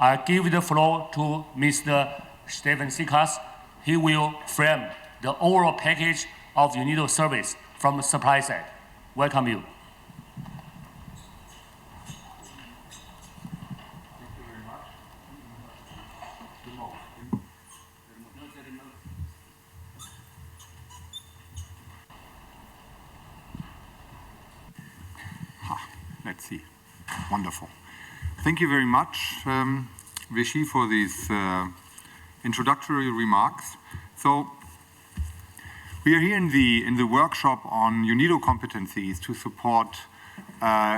I give the floor to Mr. Stephen Sikas. He will frame the overall package of UNIDO service from the supply side. Welcome you. Let's see. Wonderful. Thank you very much, Vichy, for these introductory remarks. So we are here in the workshop on UNIDO competencies to support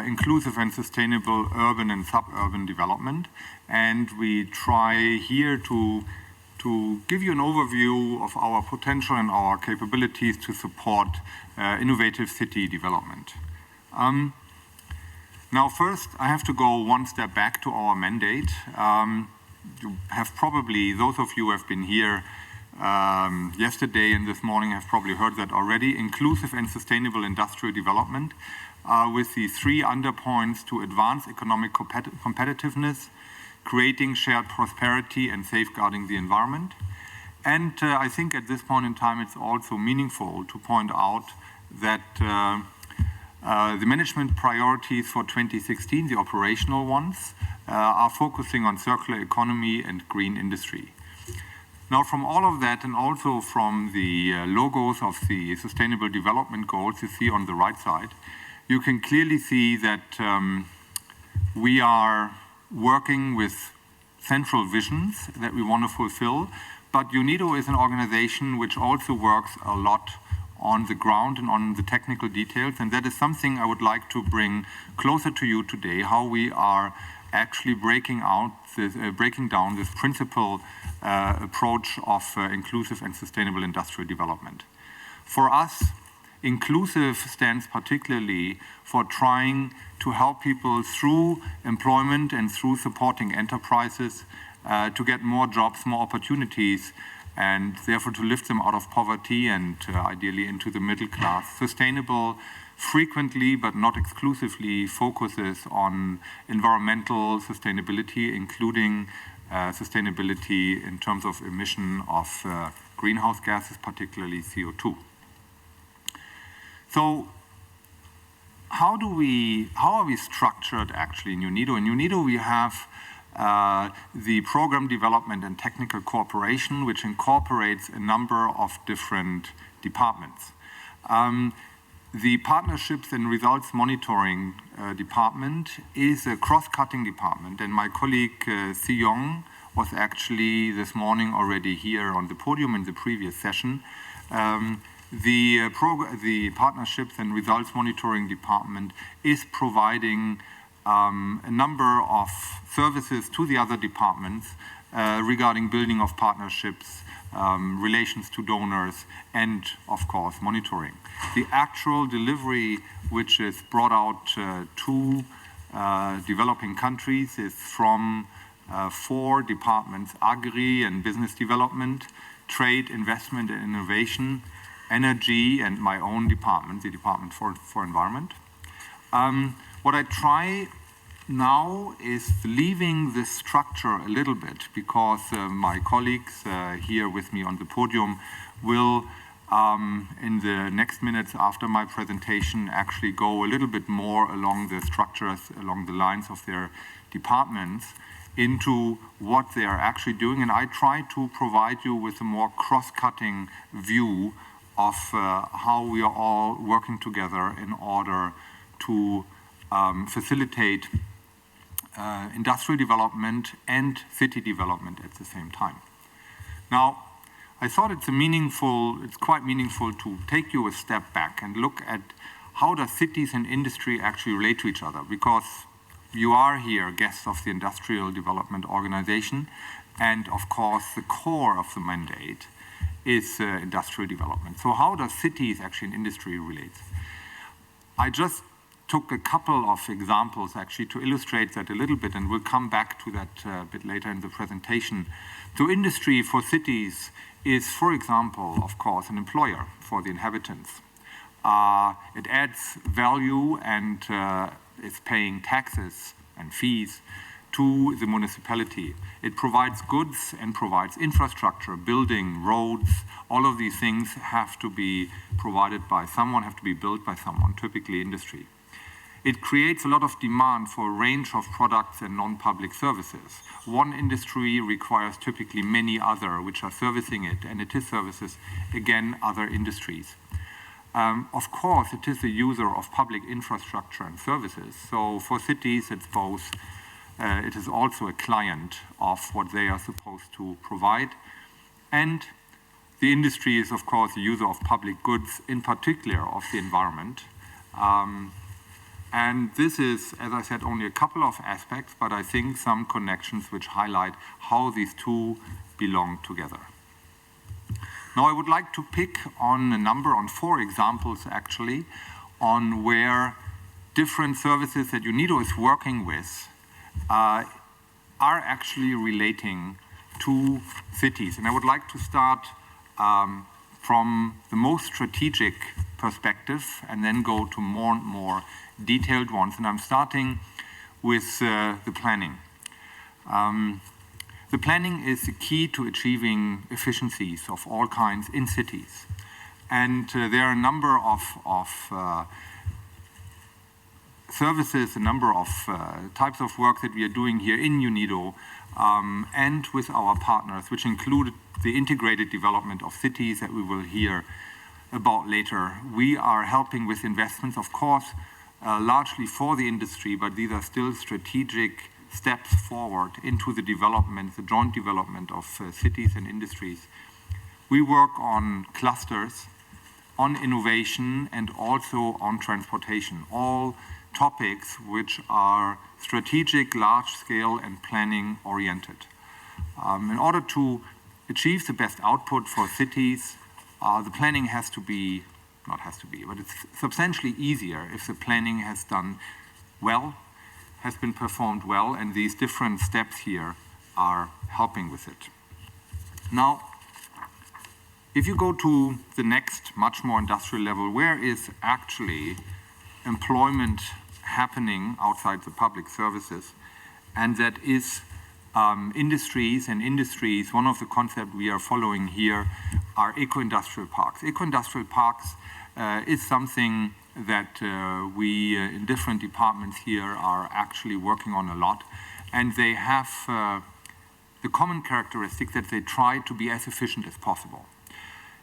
inclusive and sustainable urban and suburban development. And we try here to give you an overview of our potential and our capabilities to support innovative city development. Now, first, I have to go one step back to our mandate. You have probably, those of you who have been here yesterday and this morning have probably heard that already. Inclusive and sustainable industrial development with the three underpoints to advance economic competitiveness, creating shared prosperity and safeguarding the environment. And I think at this point in time it's also meaningful to point out that the management priorities for 2016, the operational ones, are focusing on circular economy and green industry. Now, from all of that and also from the logos of the Sustainable Development Goals you see on the right side, you can clearly see that we are working with central visions that we want to fulfill, but UNIDO is an organization which also works a lot on the ground and on the technical details, and that is something I would like to bring closer to you today, how we are actually breaking down this principal approach of inclusive and sustainable industrial development. For us, inclusive stands particularly for trying to help people through employment and through supporting enterprises to get more jobs, more opportunities, and therefore to lift them out of poverty and ideally into the middle class. Sustainable frequently, but not exclusively, focuses on environmental sustainability, including sustainability in terms of emission of greenhouse gases, particularly CO2. So how are we structured actually in UNIDO? In UNIDO we have the program development and technical cooperation, which incorporates a number of different departments. The partnerships and results monitoring department is a cross-cutting department, and my colleague Si Yong was actually this morning already here on the podium in the previous session. The partnerships and results monitoring department is providing a number of services to the other departments regarding building of partnerships, relations to donors, and of course monitoring. The actual delivery, which is brought out to developing countries, is from 4 departments: Agri and Business Development, Trade, Investment and Innovation, Energy, and my own department, the Department for Environment. What I try now is leaving this structure a little bit, because my colleagues here with me on the podium will, in the next minutes after my presentation, actually go a little bit more along the structures, along the lines of their departments, into what they are actually doing. And I try to provide you with a more cross-cutting view of how we are all working together in order to facilitate industrial development and city development at the same time. Now, I thought it's quite meaningful to take you a step back and look at how does cities and industry actually relate to each other, because you are here guests of the Industrial Development Organization, and of course the core of the mandate is industrial development. So how does cities actually and industry relate? I just took a couple of examples actually to illustrate that a little bit, and we'll come back to that a bit later in the presentation. So industry for cities is, for example, of course, an employer for the inhabitants. It adds value and is paying taxes and fees to the municipality. It provides goods and provides infrastructure, building, roads. All of these things have to be provided by someone, have to be built by someone, typically industry. It creates a lot of demand for a range of products and non-public services. One industry requires typically many other which are servicing it, and it is services, again, other industries. Of course, it is a user of public infrastructure and services. So for cities, it's both. It is also a client of what they are supposed to provide. And the industry is, of course, a user of public goods, in particular of the environment. And this is, as I said, only a couple of aspects, but I think some connections which highlight how these two belong together. Now, I would like to pick on 4 examples, actually, on where different services that UNIDO is working with are actually relating to cities. And I would like to start from the most strategic perspective and then go to more and more detailed ones. And I'm starting with the planning. The planning is the key to achieving efficiencies of all kinds in cities. And there are a number of services, a number of types of work that we are doing here in UNIDO and with our partners, which include the integrated development of cities that we will hear about later. We are helping with investments, of course, largely for the industry, but these are still strategic steps forward into the development, the joint development of cities and industries. We work on clusters, on innovation, and also on transportation, all topics which are strategic, large-scale, and planning-oriented. In order to achieve the best output for cities, the planning but it's substantially easier if the planning has done well, has been performed well, and these different steps here are helping with it. Now, if you go to the next, much more industrial level, where is actually employment happening outside the public services? And that is industries, one of the concepts we are following here are eco-industrial parks. Eco-industrial parks is something that we in different departments here are actually working on a lot. And they have the common characteristic that they try to be as efficient as possible.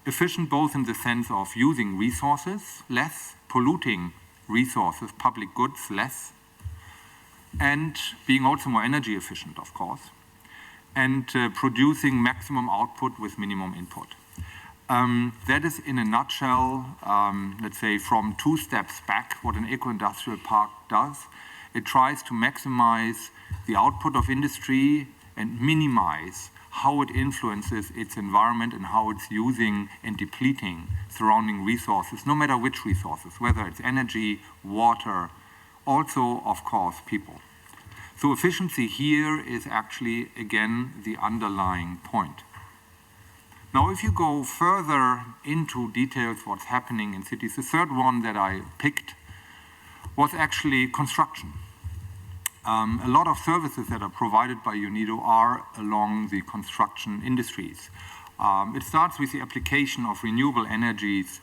Efficient both in the sense of using resources less, polluting resources, public goods less, and being also more energy efficient, of course, and producing maximum output with minimum input. That is, in a nutshell, let's say from 2 steps back, what an eco-industrial park does. It tries to maximize the output of industry and minimize how it influences its environment and how it's using and depleting surrounding resources, no matter which resources, whether it's energy, water, also, of course, people. So efficiency here is actually, again, the underlying point. Now, if you go further into details what's happening in cities, the third one that I picked was actually construction. A lot of services that are provided by UNIDO are along the construction industries. It starts with the application of renewable energies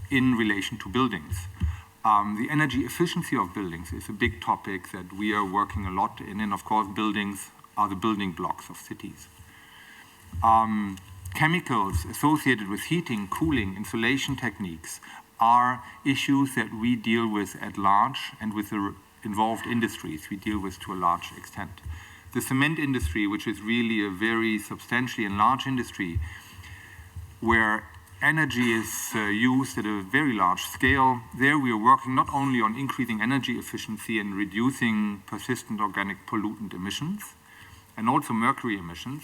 in relation to buildings. The energy efficiency of buildings is a big topic that we are working a lot in, and of course buildings are the building blocks of cities. Chemicals associated with heating, cooling, insulation techniques are issues that we deal with at large, and with the involved industries we deal with to a large extent. The cement industry, which is really a very substantially and large industry, where energy is used at a very large scale, there we are working not only on increasing energy efficiency and reducing persistent organic pollutant emissions, and also mercury emissions.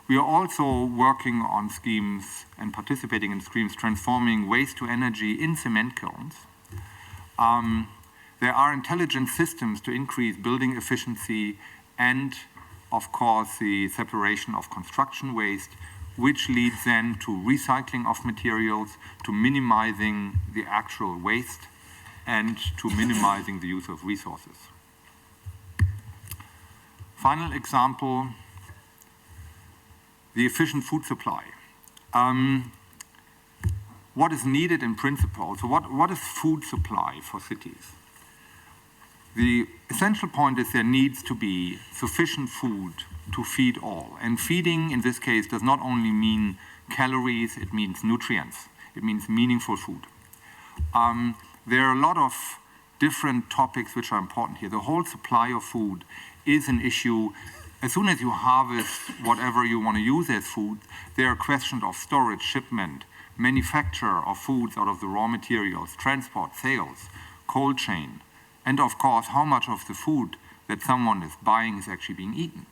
We are also working on schemes and participating in schemes transforming waste to energy in cement kilns. There are intelligent systems to increase building efficiency and, of course, the separation of construction waste, which leads then to recycling of materials, to minimizing the actual waste, and to minimizing the use of resources. Final example, the efficient food supply. What is needed in principle? So what is food supply for cities? The essential point is there needs to be sufficient food to feed all. And feeding, in this case, does not only mean calories, it means nutrients. It means meaningful food. There are a lot of different topics which are important here. The whole supply of food is an issue. As soon as you harvest whatever you want to use as food, there are questions of storage, shipment, manufacture of foods out of the raw materials, transport, sales, cold chain, and of course, how much of the food that someone is buying is actually being eaten.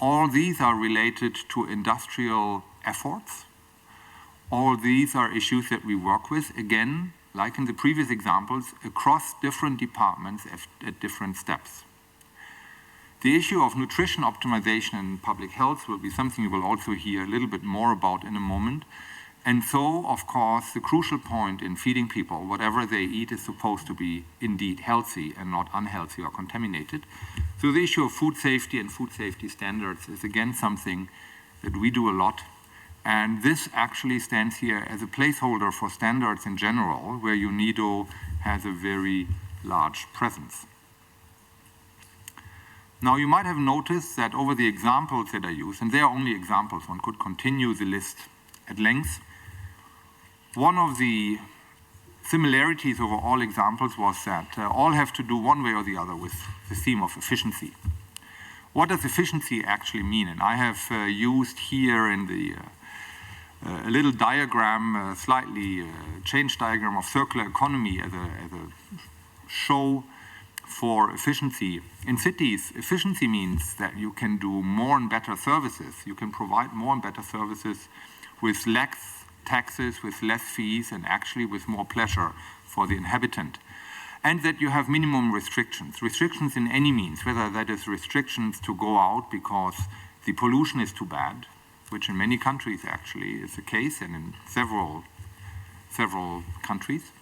All these are related to industrial efforts. All these are issues that we work with, again, like in the previous examples, across different departments at different steps. The issue of nutrition optimization in public health will be something you will also hear a little bit more about in a moment. And so, of course, the crucial point in feeding people, whatever they eat is supposed to be indeed healthy and not unhealthy or contaminated. So the issue of food safety and food safety standards is again something that we do a lot. And this actually stands here as a placeholder for standards in general, where UNIDO has a very large presence. Now, you might have noticed that over the examples that I use, and they are only examples, one could continue the list at length. One of the similarities over all examples was that all have to do one way or the other with the theme of efficiency. What does efficiency actually mean? And I have used here in the a little diagram, slightly changed diagram of circular economy as a show for efficiency. In cities, efficiency means that you can do more and better services. You can provide more and better services with less taxes, with less fees, and actually with more pleasure for the inhabitant. And that you have minimum restrictions. Restrictions in any means, whether that is restrictions to go out because the pollution is too bad, which in many countries actually is the case, and in several countries.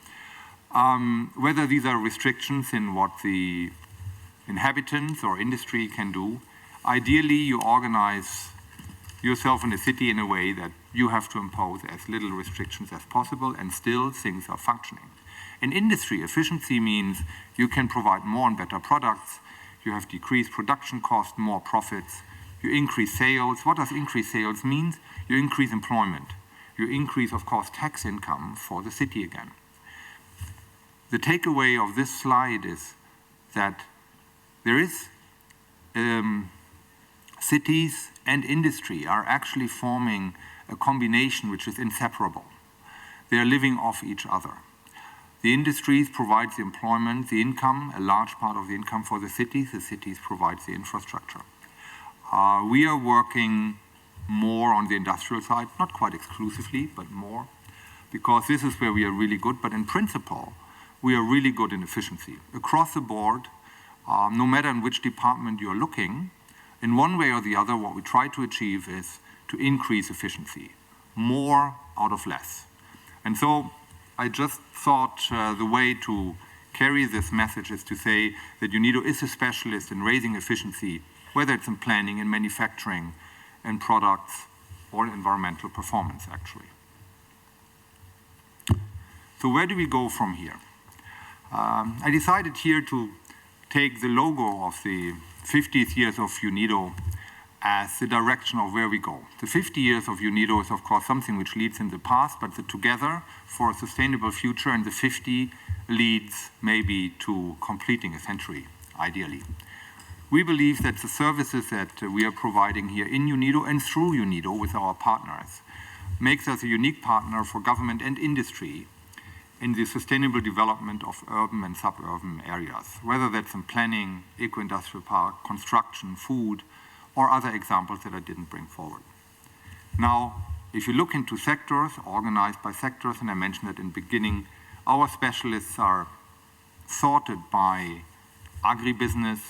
Whether these are restrictions in what the inhabitants or industry can do. Ideally, you organize yourself in a city in a way that you have to impose as little restrictions as possible, and still things are functioning. In industry, efficiency means you can provide more and better products, you have decreased production costs, more profits, you increase sales. What does increase sales mean? You increase employment. You increase, of course, tax income for the city again. The takeaway of this slide is that there is cities and industry are actually forming a combination which is inseparable. They are living off each other. The industries provide the employment, the income, a large part of the income for the cities provide the infrastructure. We are working more on the industrial side, not quite exclusively, but more, because this is where we are really good. But in principle, we are really good in efficiency. Across the board, no matter in which department you're looking, in one way or the other, what we try to achieve is to increase efficiency, more out of less. And so I just thought the way to carry this message is to say that UNIDO is a specialist in raising efficiency, whether it's in planning, in manufacturing, in products, or in environmental performance, actually. So where do we go from here? I decided here to take the logo of the 50th years of UNIDO as the direction of where we go. The 50 years of UNIDO is, of course, something which leads in the past, but the Together for a Sustainable Future, and the 50 leads maybe to completing a century, ideally. We believe that the services that we are providing here in UNIDO and through UNIDO with our partners makes us a unique partner for government and industry in the sustainable development of urban and suburban areas, whether that's in planning, eco-industrial park, construction, food, or other examples that I didn't bring forward. Now, if you look into sectors, organized by sectors, and I mentioned that in the beginning, our specialists are sorted by agribusiness,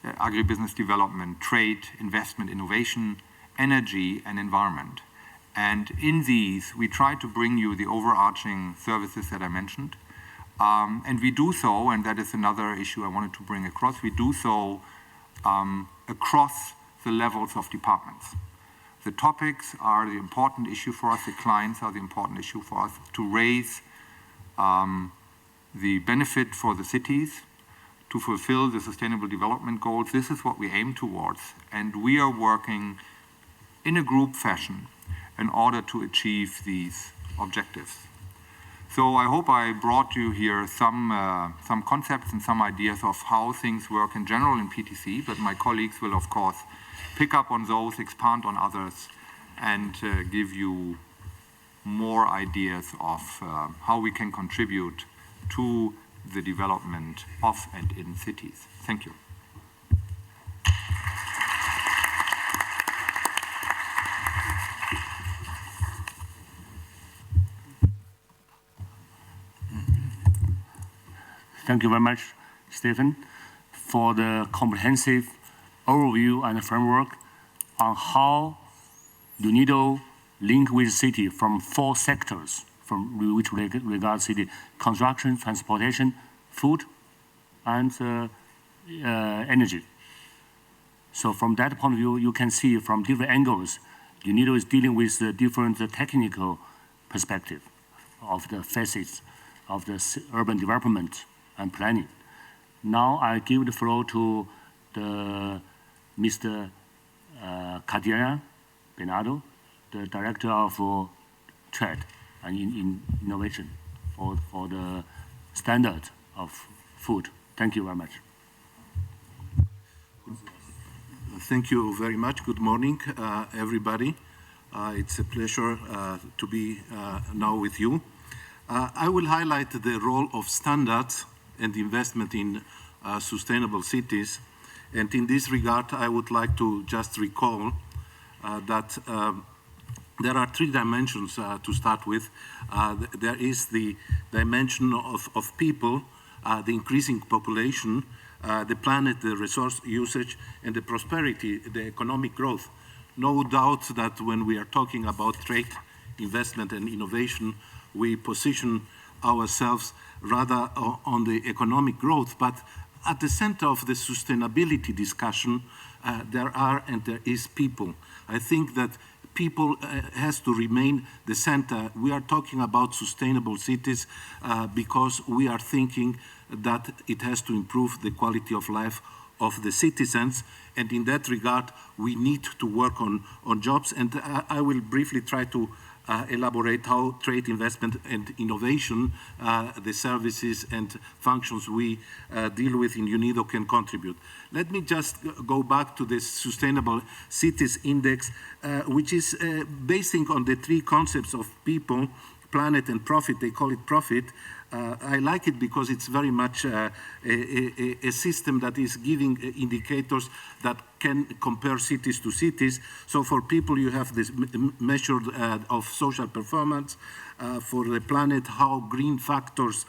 agribusiness development, trade, investment, innovation, energy, and environment. And in these, we try to bring you the overarching services that I mentioned. And we do so, and that is another issue I wanted to bring across, we do so across the levels of departments. The topics are the important issue for us, the clients are the important issue for us, to raise the benefit for the cities, to fulfill the Sustainable Development Goals. This is what we aim towards, and we are working in a group fashion in order to achieve these objectives. So I hope I brought you here some concepts and some ideas of how things work in general in PTC, but my colleagues will of course pick up on those, expand on others, and give you more ideas of how we can contribute to the development of and in cities. Thank you. Thank you very much, Stephen, for the comprehensive overview and framework on how UNIDO link with city from 4 sectors, from which regard city: construction, transportation, food, and energy. So from that point of view, you can see from different angles, UNIDO is dealing with the different technical perspective of the facets of the urban development and planning. Now I give the floor to Mr. Cadena Bernardo, the Director of Trade and Innovation for the standard of food. Thank you very much. Thank you very much. Good morning, everybody. It's a pleasure to be now with you. I will highlight the role of standards and investment in sustainable cities. And in this regard, I would like to just recall that there are 3 dimensions to start with. There is the dimension of people, the increasing population, the planet, the resource usage, and the prosperity, the economic growth. No doubt that when we are talking about trade, investment, and innovation, we position ourselves rather on the economic growth, but at the center of the sustainability discussion, there is people. I think that people has to remain the center. We are talking about sustainable cities because we are thinking that it has to improve the quality of life of the citizens, and in that regard, we need to work on jobs. And I will briefly try to elaborate how trade, investment, and innovation, the services and functions we deal with in UNIDO, can contribute. Let me just go back to the Sustainable Cities Index, which is basing on the 3 concepts of people, planet, and profit. They call it profit. I like it because it's very much a system that is giving indicators that can compare cities to cities. So for people, you have this measure of social performance. For the planet, how green factors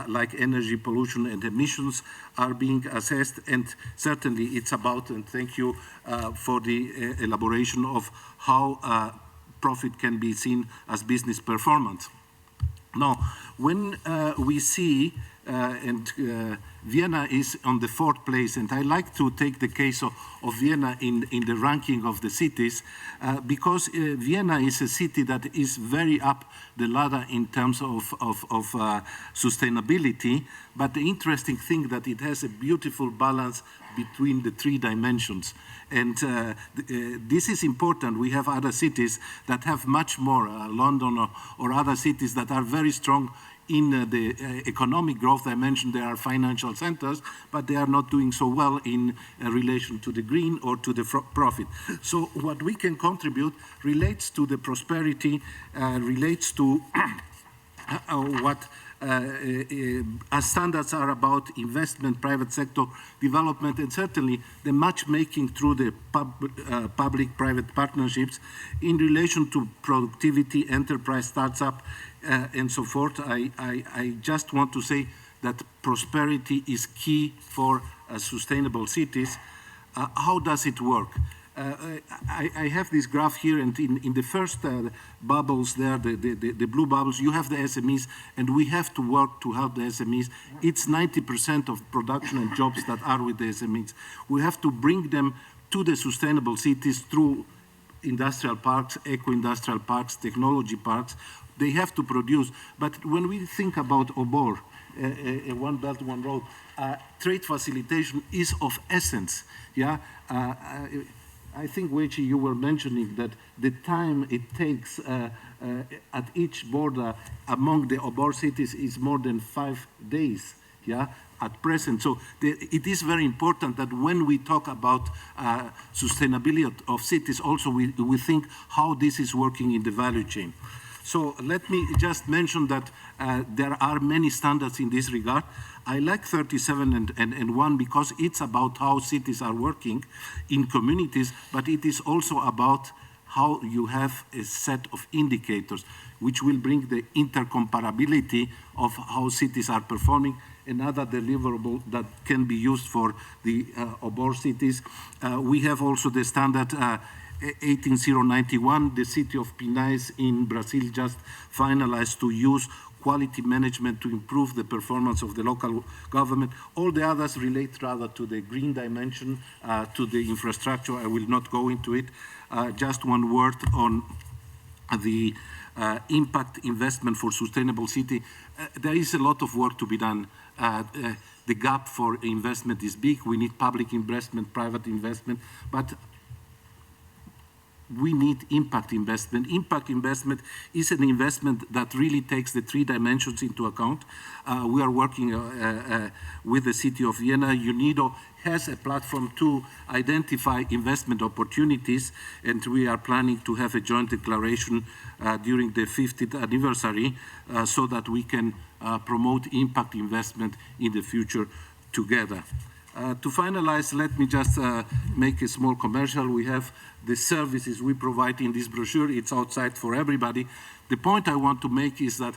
like energy, pollution, and emissions are being assessed. And certainly it's about, and thank you for the elaboration of how profit can be seen as business performance. Now, when we see, Vienna is on the 4th place, and I like to take the case of Vienna in the ranking of the cities, because Vienna is a city that is very up the ladder in terms of sustainability, but the interesting thing that it has a beautiful balance between the 3 dimensions. And this is important. We have other cities that have much more, London or other cities that are very strong in the economic growth dimension. They are financial centers, but they are not doing so well in relation to the green or to the profit. So what we can contribute relates to the prosperity, relates to what standards are about investment, private sector development, and certainly the matchmaking through the public-private partnerships in relation to productivity, enterprise, startup, and so forth. I just want to say that prosperity is key for sustainable cities. How does it work? I have this graph here, and in the first bubbles there, the blue bubbles, you have the SMEs, and we have to work to help the SMEs. It's 90% of production and jobs that are with the SMEs. We have to bring them to the sustainable cities through industrial parks, eco-industrial parks, technology parks. They have to produce. But when we think about OBOR, One Belt, One Road, trade facilitation is of essence. Yeah. I think, Weichi, you were mentioning that the time it takes at each border among the OBOR cities is more than 5 days, yeah, at present. So it is very important that when we talk about sustainability of cities, also we think how this is working in the value chain. So let me just mention that there are many standards in this regard. I like 37 and 1 because it's about how cities are working in communities, but it is also about how you have a set of indicators which will bring the intercomparability of how cities are performing, another deliverable that can be used for the OBOR cities. We have also the standard 18091, the city of Pinhais in Brazil just finalized to use quality management to improve the performance of the local government. All the others relate rather to the green dimension, to the infrastructure. I will not go into it. Just one word on the impact investment for sustainable city. There is a lot of work to be done. The gap for investment is big. We need public investment, private investment, but we need impact investment. Impact investment is an investment that really takes the 3 dimensions into account. We are working with the city of Vienna. UNIDO has a platform to identify investment opportunities, and we are planning to have a joint declaration during the 50th anniversary so that we can promote impact investment in the future together. To finalize, let me just make a small commercial. We have the services we provide in this brochure. It's outside for everybody. The point I want to make is that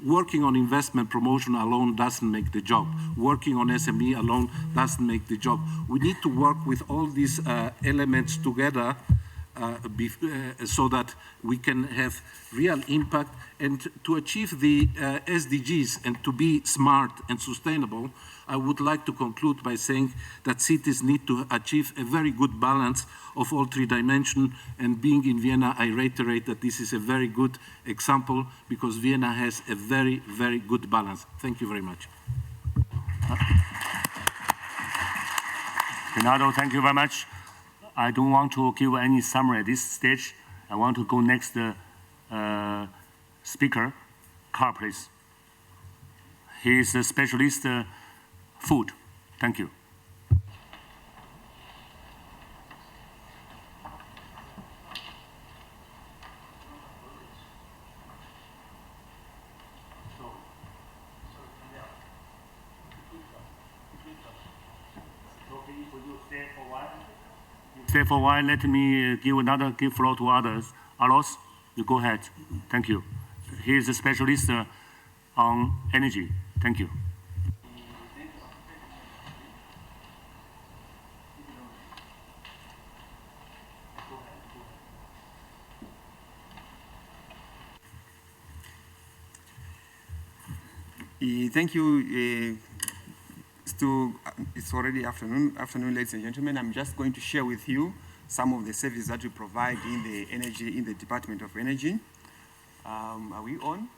working on investment promotion alone doesn't make the job. Working on SME alone doesn't make the job. We need to work with all these elements together so that we can have real impact. And to achieve the SDGs and to be smart and sustainable, I would like to conclude by saying that cities need to achieve a very good balance of all 3 dimensions. And being in Vienna, I reiterate that this is a very good example because Vienna has a very, very good balance. Thank you very much. Bernardo, thank you very much. I don't want to give any summary at this stage. I want to go next speaker, Carl, please. He is a specialist food. Thank you. Stay for a while. Let me give floor to others. Alos, you go ahead. Thank you. He is a specialist on energy. Thank you. Thank you. It's already afternoon, ladies and gentlemen. I'm just going to share with you some of the services that we provide in the Department of Energy. Are we on?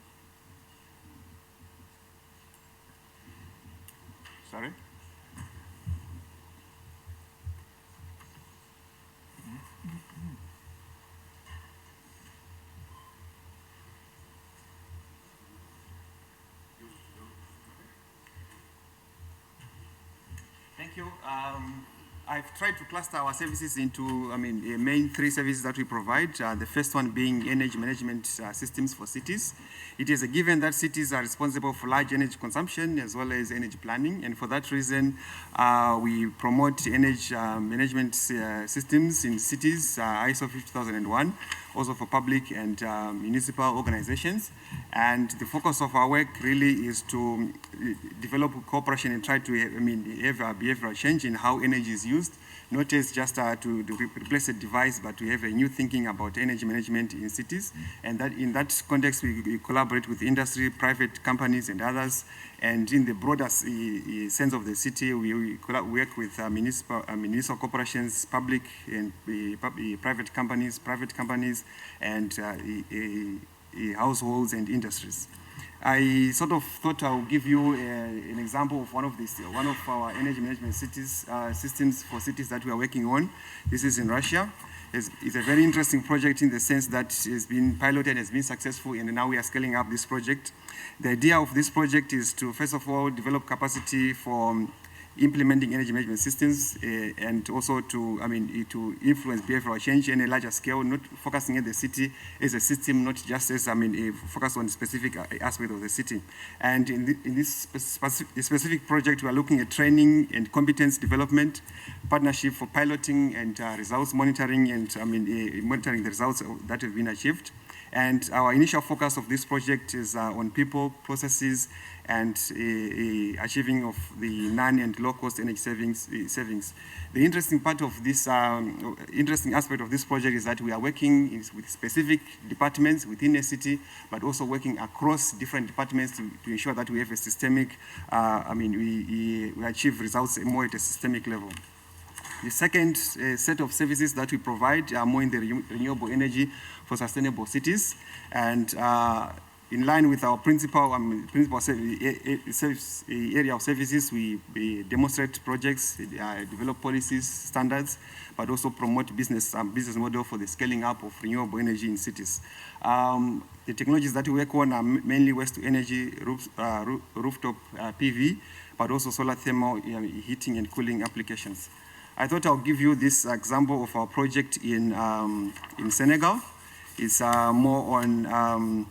Sorry? Thank you. I've tried to cluster our services into, the main 3 services that we provide. The first one being energy management systems for cities. It is a given that cities are responsible for large energy consumption as well as energy planning. And for that reason, we promote energy management systems in cities, ISO 50001, also for public and municipal organizations. And the focus of our work really is to develop cooperation and try to have a behavioral change in how energy is used introduced, not as just to replace a device, but to have a new thinking about energy management in cities. And that in that context, we collaborate with industry, private companies, and others. And in the broader sense of the city, we work with municipal corporations, public and private companies, and households and industries. I sort of thought I would give you an example of one of our energy management systems for cities that we are working on. This is in Russia. It's a very interesting project in the sense that it's been piloted, has been successful, and now we are scaling up this project. The idea of this project is to, first of all, develop capacity for implementing energy management systems and also to influence behavioral change in a larger scale, not focusing at the city as a system, not just as, focus on a specific aspect of the city. And in this specific project, we are looking at training and competence development, partnership for piloting and results monitoring, and monitoring the results that have been achieved. And our initial focus of this project is on people, processes, and achieving of the non- and low-cost energy savings. The interesting part of this, interesting aspect of this project is that we are working with specific departments within a city, but also working across different departments to ensure that we have a systemic, we achieve results more at a systemic level. The second set of services that we provide are more in the renewable energy for sustainable cities. And in line with our principal area of services, we demonstrate projects, develop policies, standards, but also promote business model for the scaling up of renewable energy in cities. The technologies that we work on are mainly waste-to-energy, rooftop PV, but also solar thermal heating and cooling applications. I thought I'll give you this example of our project in Senegal. It's more on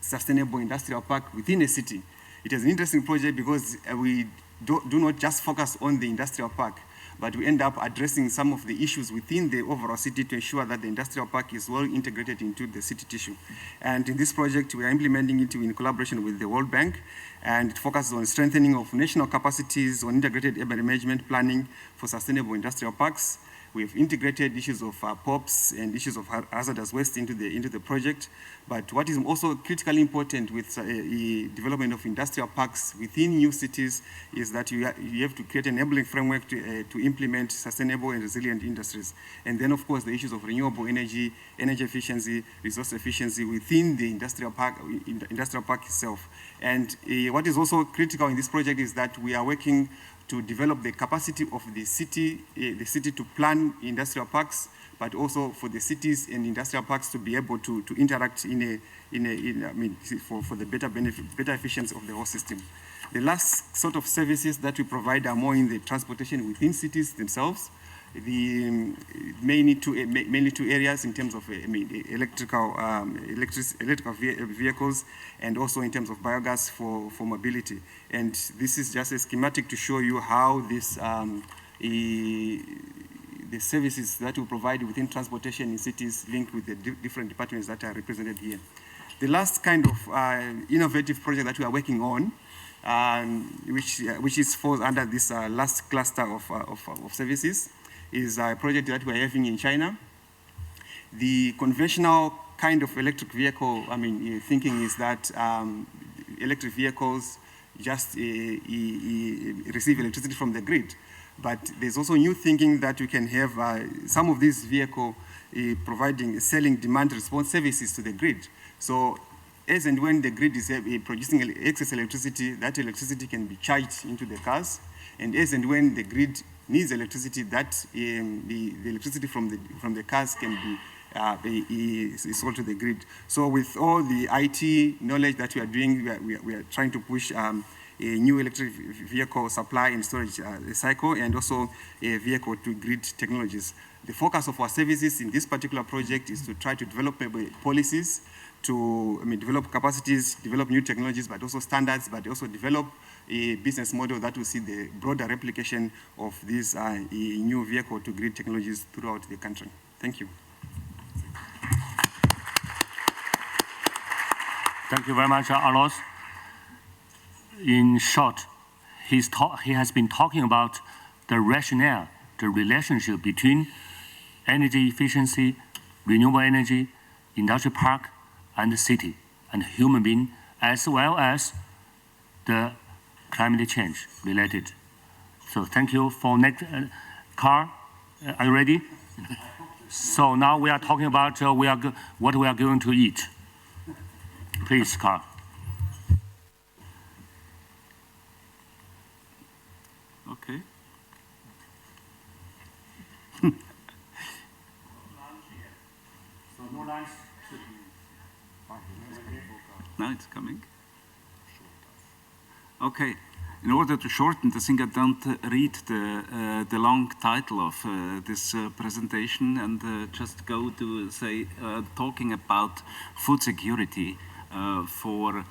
sustainable industrial park within a city. It is an interesting project because we do not just focus on the industrial park, but we end up addressing some of the issues within the overall city to ensure that the industrial park is well integrated into the city tissue. And in this project, we are implementing it in collaboration with the World Bank, and it focuses on strengthening of national capacities on integrated urban management planning for sustainable industrial parks. We've integrated issues of POPs and issues of hazardous waste into the project. But what is also critically important with the development of industrial parks within new cities is that you have to create an enabling framework to implement sustainable and resilient industries. And then, of course, the issues of renewable energy, energy efficiency, resource efficiency within the industrial park itself. And what is also critical in this project is that we are working to develop the capacity of the city to plan industrial parks, but also for the cities and industrial parks to be able to interact for the better efficiency of the whole system. The last sort of services that we provide are more in the transportation within cities themselves. Mainly two areas in terms of electrical vehicles, and also in terms of biogas for mobility. And this is just a schematic to show you how this the services that we provide within transportation in cities link with the different departments that are represented here. The last kind of innovative project that we are working on, which falls under this last cluster of services, is a project that we're having in China. The conventional kind of electric vehicle, thinking is that electric vehicles just receive electricity from the grid. But there's also new thinking that we can have some of these vehicles selling demand response services to the grid. So as and when the grid is producing excess electricity, that electricity can be charged into the cars. And as and when the grid needs electricity, that the electricity from the cars can be sold to the grid. So with all the IT knowledge that we are doing, we are trying to push a new electric vehicle supply and storage cycle, and also a vehicle to grid technologies. The focus of our services in this particular project is to try to develop policies, to develop capacities, develop new technologies, but also standards, but also develop a business model that will see the broader replication of these new vehicle to grid technologies throughout the country. Thank you. Thank you very much, Alois. In short, he has been talking about the rationale the relationship between energy efficiency, renewable energy, industrial park, and the city, and human being, as well as the climate change related. So thank you for next. Carl, are you ready? So now we are talking about what we are going to eat. Please, Carl. Okay. Now it's coming. Okay. In order to shorten, I think I don't read the long title of this presentation and just go to say talking about food security for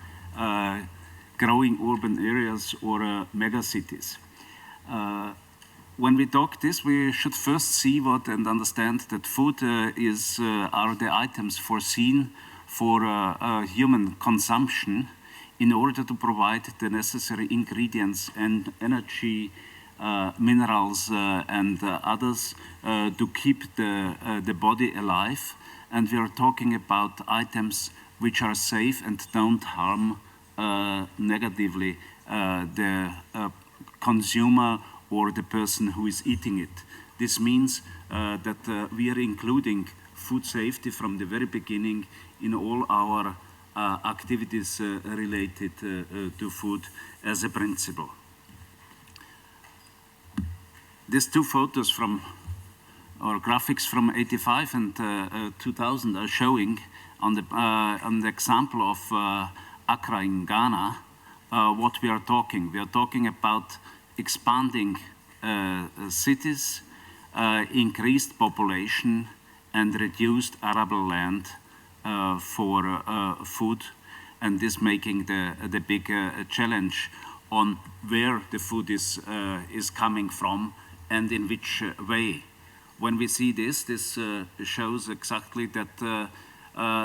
growing urban areas or mega cities. When we talk this, we should first see what and understand that food are the items foreseen for human consumption in order to provide the necessary ingredients and energy, minerals and others to keep the body alive. And we are talking about items which are safe and don't harm negatively the consumer or the person who is eating it. This means that we are including food safety from the very beginning in all our activities related to food as a principle. These two photos from or graphics from '85 and 2000 are showing on the example of Accra in Ghana what we are talking. We are talking about expanding cities, increased population, and reduced arable land for food, and this making the big challenge on where the food is coming from and in which way. When we see this shows exactly that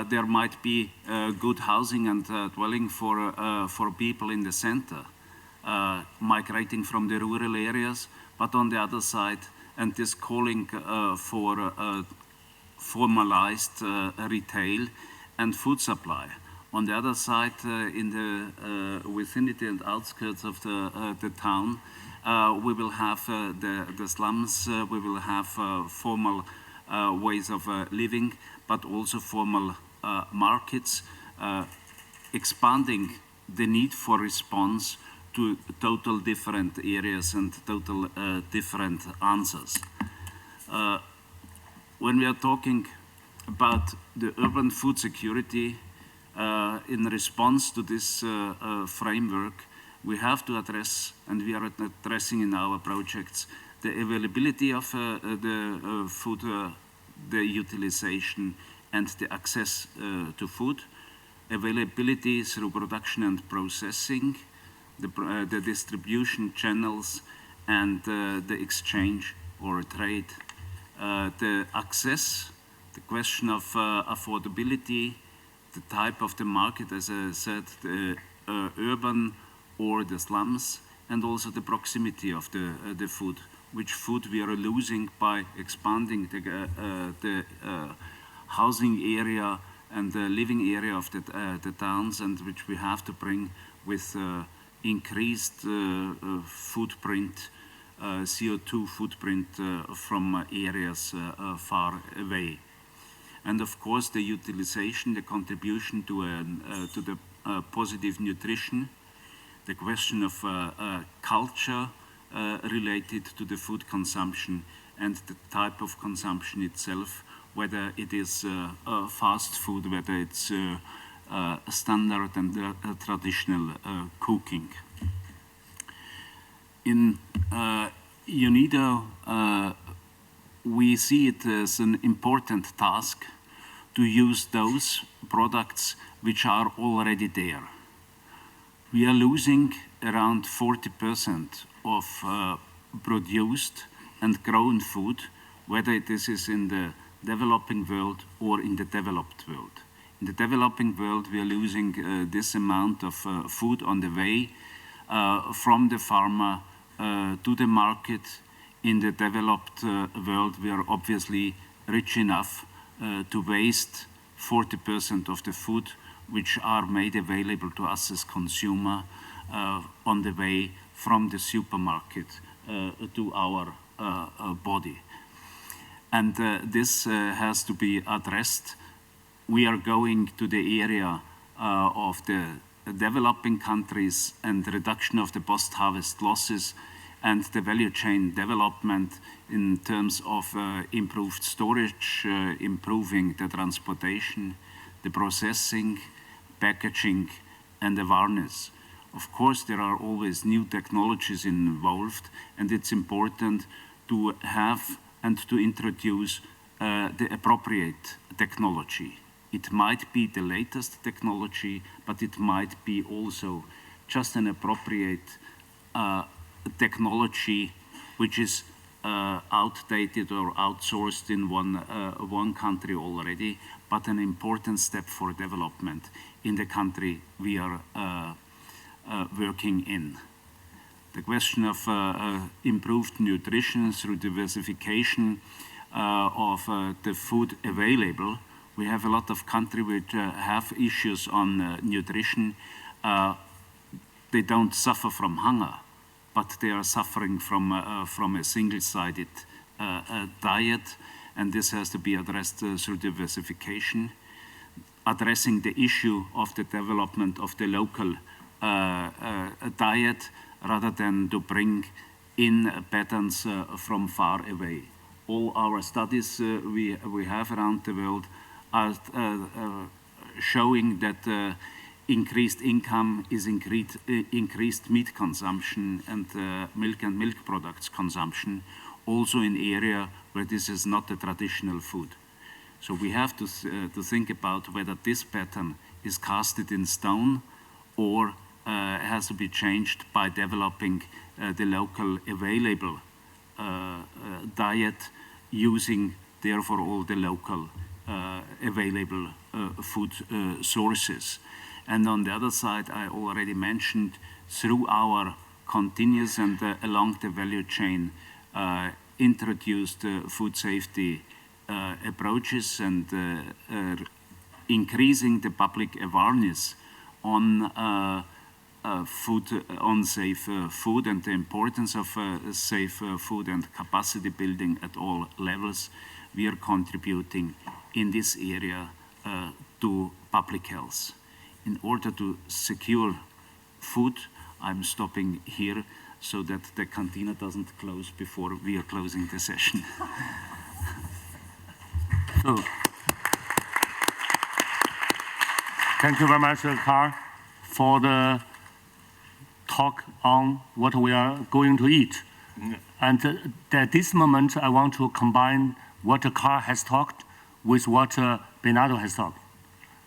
there might be good housing and dwelling for people in the center, migrating from the rural areas, but on the other side, and this calling for formalized retail and food supply. On the other side, in the vicinity and outskirts of the town, we will have the slums, we will have formal ways of living, but also formal markets, expanding the need for response to total different areas and total different answers. When we are talking about the urban food security in response to this framework, we have to address, and we are addressing in our projects, the availability of the food, the utilization and the access to food, availability through production and processing, the distribution channels and the exchange or trade. The access, the question of affordability, the type of the market, as I said, the urban or the slums, and also the proximity of the food. Which food we are losing by expanding the housing area and the living area of the towns, and which we have to bring with increased footprint, CO2 footprint from areas far away. And of course the utilization, the contribution to the positive nutrition, the question of culture related to the food consumption and the type of consumption itself, whether it is fast food, whether it's standard and traditional cooking. In UNIDO, we see it as an important task to use those products which are already there. We are losing around 40% of produced and grown food, whether this is in the developing world or in the developed world. In the developing world, we are losing this amount of food on the way from the farmer to the market in the developed world, we are obviously rich enough to waste 40% of the food which are made available to us as consumer on the way from the supermarket to our body. And this has to be addressed. We are going to the area of the developing countries and reduction of the post-harvest losses and the value chain development in terms of improved storage, improving the transportation, the processing, packaging, and awareness. Of course, there are always new technologies involved, and it's important to have and to introduce the appropriate technology. It might be the latest technology, but it might be also just an appropriate technology which is outdated or outsourced in one country already, but an important step for development in the country we are working in. The question of improved nutrition through diversification of the food available. We have a lot of countries which have issues on nutrition. They don't suffer from hunger, but they are suffering from a single-sided diet, and this has to be addressed through diversification. Addressing the issue of the development of the local diet rather than to bring in patterns from far away. All our studies we have around the world are showing that increased income is increased meat consumption and milk products consumption, also in area where this is not a traditional food. So we have to think about whether this pattern is casted in stone or has to be changed by developing the local available diet, using therefore all the local available food sources. And on the other side, I already mentioned, through our continuous and along the value chain introduced food safety approaches and increasing the public awareness on safe food and the importance of safe food and capacity building at all levels. We are contributing in this area to public health. In order to secure food, I'm stopping here so that the cantina doesn't close before we are closing the session. So, thank you very much, Karl, for the talk on what we are going to eat. And at this moment, I want to combine what Karl has talked with what Bernardo has talked.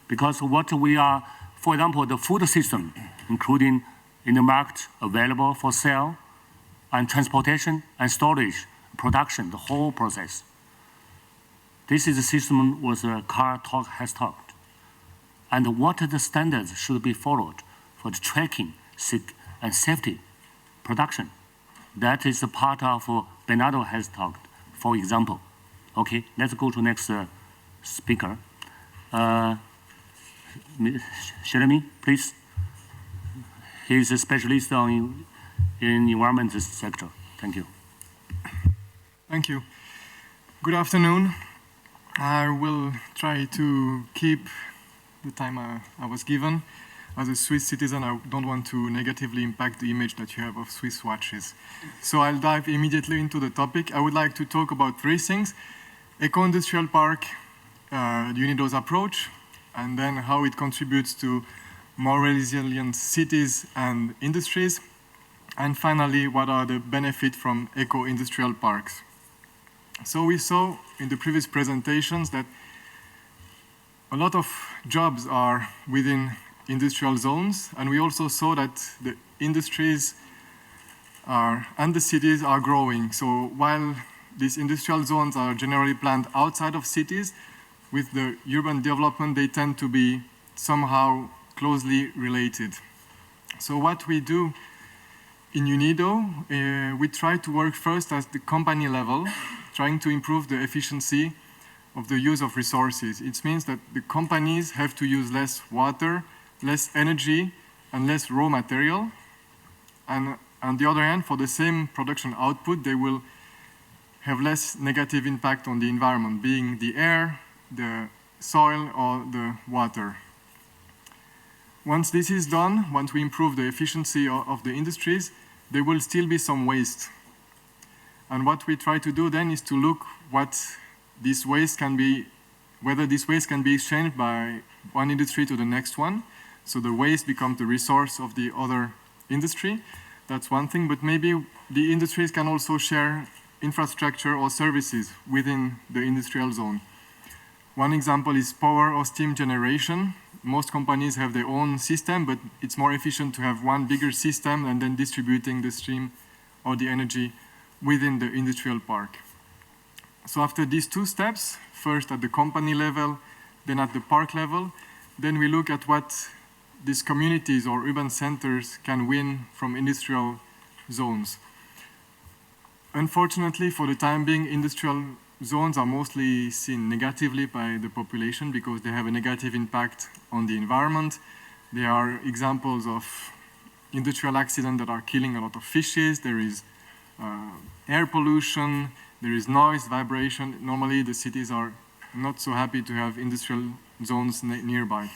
Because what we are, for example, the food system, including in the market available for sale, and transportation and storage, production, the whole process. This is the system what Karl has talked. And what are the standards should be followed for the tracking and safety production. That is the part of Bernardo has talked, for example. Okay, let's go to next speaker. Jeremy, please. He's a specialist in environment sector. Thank you. Thank you. Good afternoon. I will try to keep the time I was given. As a Swiss citizen, I don't want to negatively impact the image that you have of Swiss watches. So I'll dive immediately into the topic. I would like to talk about three things: eco-industrial park, UNIDO's approach, and then how it contributes to more resilient cities and industries, and finally, what are the benefits from eco-industrial parks. So we saw in the previous presentations that a lot of jobs are within industrial zones, and we also saw that the industries and the cities are growing. So while these industrial zones are generally planned outside of cities, with the urban development, they tend to be somehow closely related. So what we do in UNIDO, we try to work first at the company level, trying to improve the efficiency of the use of resources. It means that the companies have to use less water, less energy, and less raw material. And on the other hand, for the same production output, they will have less negative impact on the environment, being the air, the soil, or the water. Once this is done, once we improve the efficiency of the industries, there will still be some waste. And what we try to do then is to look what this waste can be, whether this waste can be exchanged by one industry to the next one. So the waste becomes the resource of the other industry. That's one thing, but maybe the industries can also share infrastructure or services within the industrial zone. One example is power or steam generation. Most companies have their own system, but it's more efficient to have one bigger system and then distributing the steam or the energy within the industrial park. So after these two steps, first at the company level, then at the park level, then we look at what these communities or urban centers can win from industrial zones. Unfortunately, for the time being, industrial zones are mostly seen negatively by the population because they have a negative impact on the environment. There are examples of industrial accidents that are killing a lot of fishes. There is air pollution, there is noise, vibration. Normally, the cities are not so happy to have industrial zones nearby.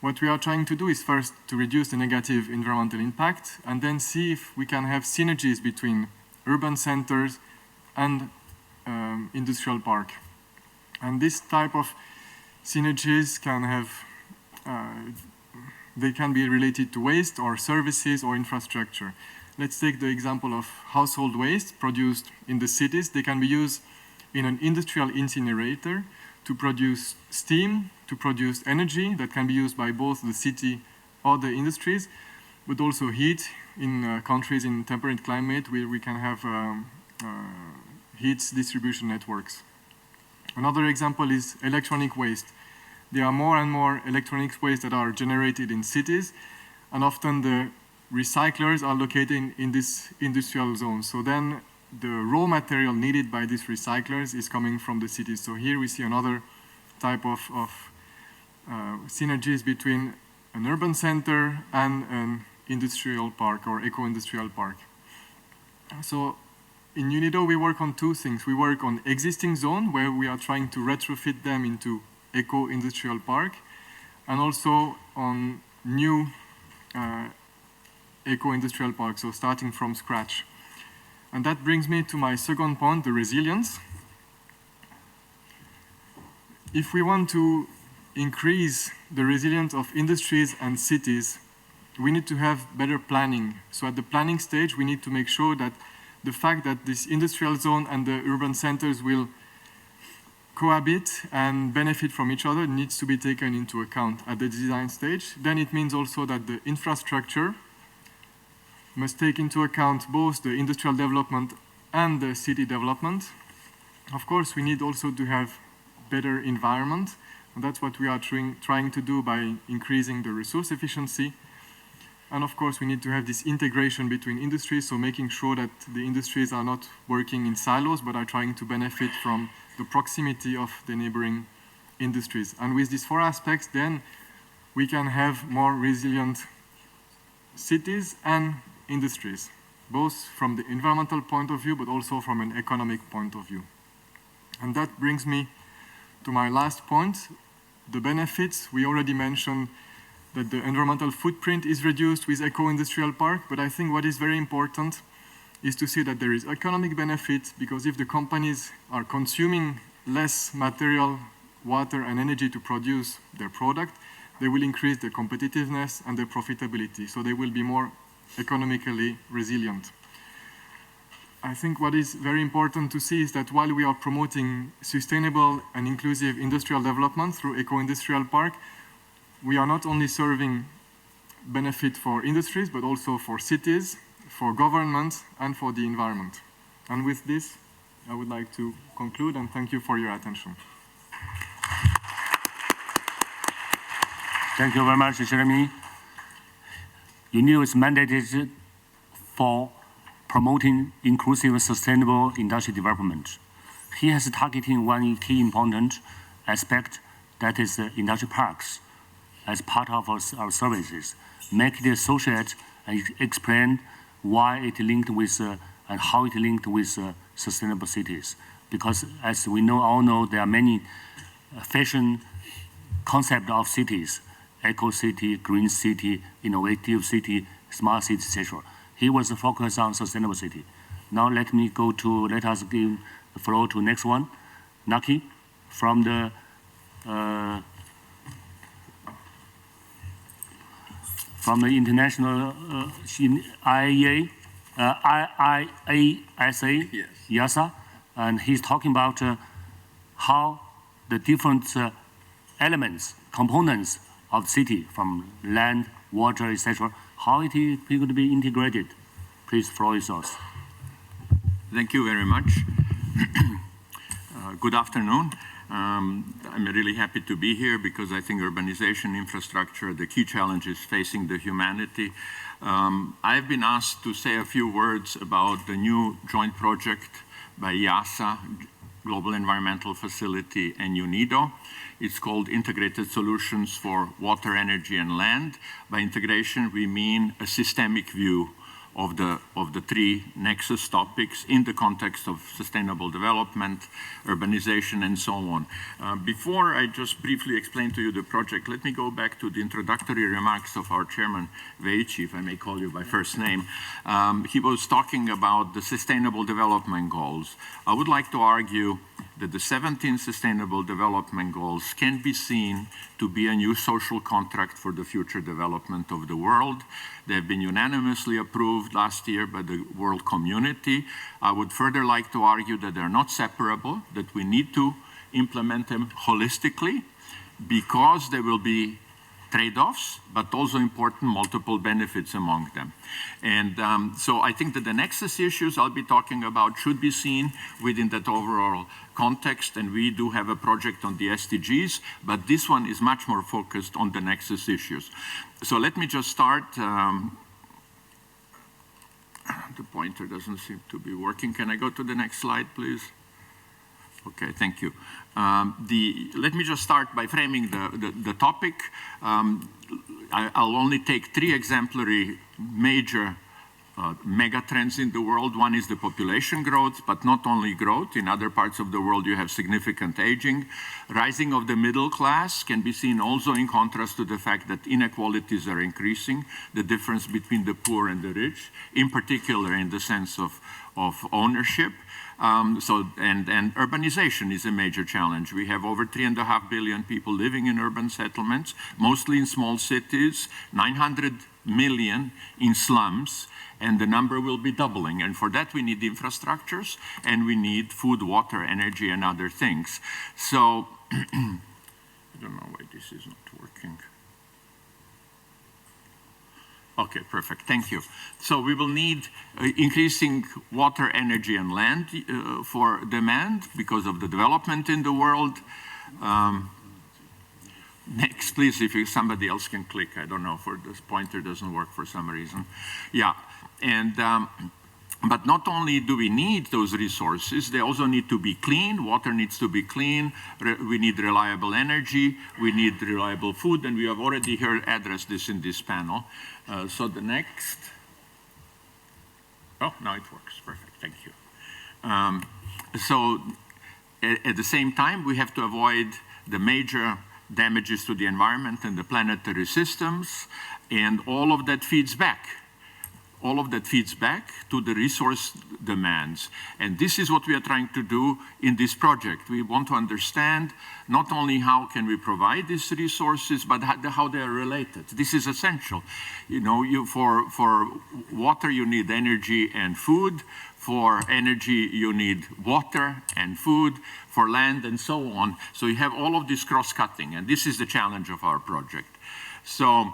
What we are trying to do is first to reduce the negative environmental impact and then see if we can have synergies between urban centers and industrial park. And this type of synergies can have, they can be related to waste or services or infrastructure. Let's take the example of household waste produced in the cities. They can be used in an industrial incinerator to produce steam, to produce energy that can be used by both the city or the industries, but also heat in countries in temperate climate where we can have heat distribution networks. Another example is electronic waste. There are more and more electronic waste that are generated in cities, and often the recyclers are located in this industrial zone. So then the raw material needed by these recyclers is coming from the cities. So here we see another type of synergies between an urban center and an industrial park or eco-industrial park. So in UNIDO, we work on two things. We work on existing zone where we are trying to retrofit them into eco-industrial park, and also on new eco-industrial parks, so starting from scratch. And that brings me to my second point, the resilience. If we want to increase the resilience of industries and cities, we need to have better planning. So at the planning stage, we need to make sure that the fact that this industrial zone and the urban centers will cohabit and benefit from each other needs to be taken into account at the design stage. Then it means also that the infrastructure must take into account both the industrial development and the city development. Of course, we need also to have better environment, and that's what we are trying to do by increasing the resource efficiency. And of course, we need to have this integration between industries, so making sure that the industries are not working in silos, but are trying to benefit from the proximity of the neighboring industries. And with these four aspects, then we can have more resilient cities and industries, both from the environmental point of view, but also from an economic point of view. And that brings me to my last point, the benefits. We already mentioned that the environmental footprint is reduced with eco-industrial park, but I think what is very important is to see that there is economic benefit, because if the companies are consuming less material, water and energy to produce their product, they will increase their competitiveness and their profitability, so they will be more economically resilient. I think what is very important to see is that while we are promoting sustainable and inclusive industrial development through eco-industrial park, we are not only serving benefit for industries, but also for cities, for governments, and for the environment. And with this, I would like to conclude and thank you for your attention. Thank you very much, Jeremy. UNIDO is mandated for promoting inclusive and sustainable industrial development. He has targeting one key important aspect, that is industrial parks, as part of our services. Make it associate and explain why it linked with and how it linked with sustainable cities. Because as we all know, there are many fashion concept of cities: eco city, green city, innovative city, smart city, etc. He was focused on sustainable city. Now let us give the floor to next one, Naki, from the international IAEA, IIASA, Yes. IASA, and he's talking about how the different elements, components of the city, from land, water, etc., how it is going to be integrated. Please, floor is yours. Thank you very much. Good afternoon. I'm really happy to be here because I think urbanization, infrastructure, the key challenges facing the humanity. I've been asked to say a few words about the new joint project by IIASA, Global Environmental Facility, and UNIDO. It's called Integrated Solutions for Water, Energy, and Land. By integration, we mean a systemic view of the three nexus topics in the context of sustainable development, urbanization, and so on. Before I just briefly explain to you the project, let me go back to the introductory remarks of our chairman, Veichi, if I may call you by first name. He was talking about the sustainable development goals. I would like to argue that the 17 Sustainable Development Goals can be seen to be a new social contract for the future development of the world. They have been unanimously approved last year by the world community. I would further like to argue that they're not separable, that we need to implement them holistically because there will be trade-offs, but also important multiple benefits among them. And so I think that the nexus issues I'll be talking about should be seen within that overall context, and we do have a project on the SDGs, but this one is much more focused on the nexus issues. So let me just start. The pointer doesn't seem to be working. Can I go to the next slide, please? Okay, thank you. Let me just start by framing the topic. I'll only take three exemplary major mega trends in the world. One is the population growth, but not only growth. In other parts of the world, you have significant aging. Rising of the middle class can be seen also in contrast to the fact that inequalities are increasing, the difference between the poor and the rich, in particular in the sense of ownership. And urbanization is a major challenge. We have over 3.5 billion people living in urban settlements, mostly in small cities, 900 million in slums, and the number will be doubling. And for that, we need infrastructures, and we need food, water, energy, and other things. So, I don't know why this is not working. Okay, perfect, thank you. So we will need increasing water, energy, and land for demand because of the development in the world. Next, please, if somebody else can click. I don't know, for this pointer doesn't work for some reason. Yeah, and but not only do we need those resources, they also need to be clean. Water needs to be clean. We need reliable energy. We need reliable food, and we have already addressed this in this panel. So the next. Oh, now it works. Perfect. Thank you. So at the same time, we have to avoid the major damages to the environment and the planetary systems, and all of that feeds back. All of that feeds back to the resource demands. And this is what we are trying to do in this project. We want to understand not only how can we provide these resources, but how they are related. This is essential. You know, for water, you need energy and food. For energy, you need water and food. For land and so on. So you have all of this cross-cutting, and this is the challenge of our project. So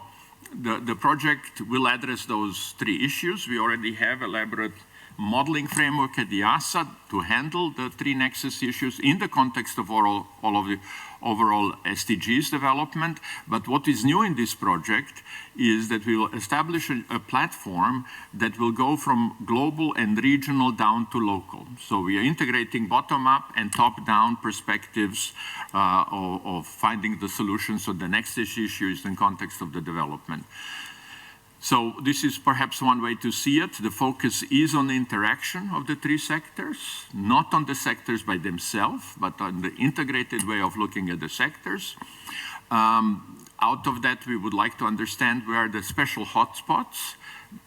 the project will address those three issues. We already have elaborate modeling framework at the EASA to handle the three nexus issues in the context of all of the overall SDGs development. But what is new in this project is that we will establish a platform that will go from global and regional down to local. So we are integrating bottom-up and top-down perspectives of finding the solutions. So the nexus issue is in context of the development. So this is perhaps one way to see it. The focus is on the interaction of the three sectors, not on the sectors by themselves, but on the integrated way of looking at the sectors. Out of that, we would like to understand where are the special hotspots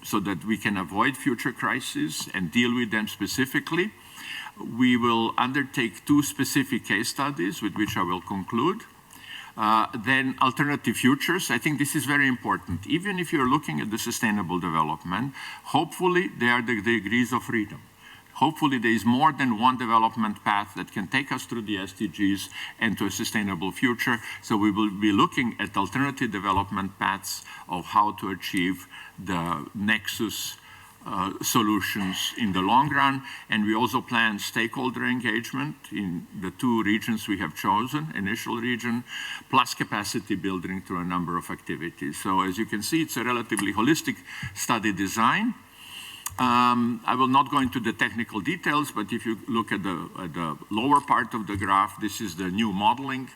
so that we can avoid future crises and deal with them specifically. We will undertake 2 specific case studies with which I will conclude. Then alternative futures. I think this is very important. Even if you're looking at the sustainable development, hopefully there are the degrees of freedom. Hopefully there is more than one development path that can take us through the SDGs and to a sustainable future. So we will be looking at alternative development paths of how to achieve the nexus solutions in the long run. And we also plan stakeholder engagement in the 2 regions we have chosen, initial region, plus capacity building through a number of activities. So as you can see, it's a relatively holistic study design. I will not go into the technical details, but if you look at the lower part of the graph, this is the new modeling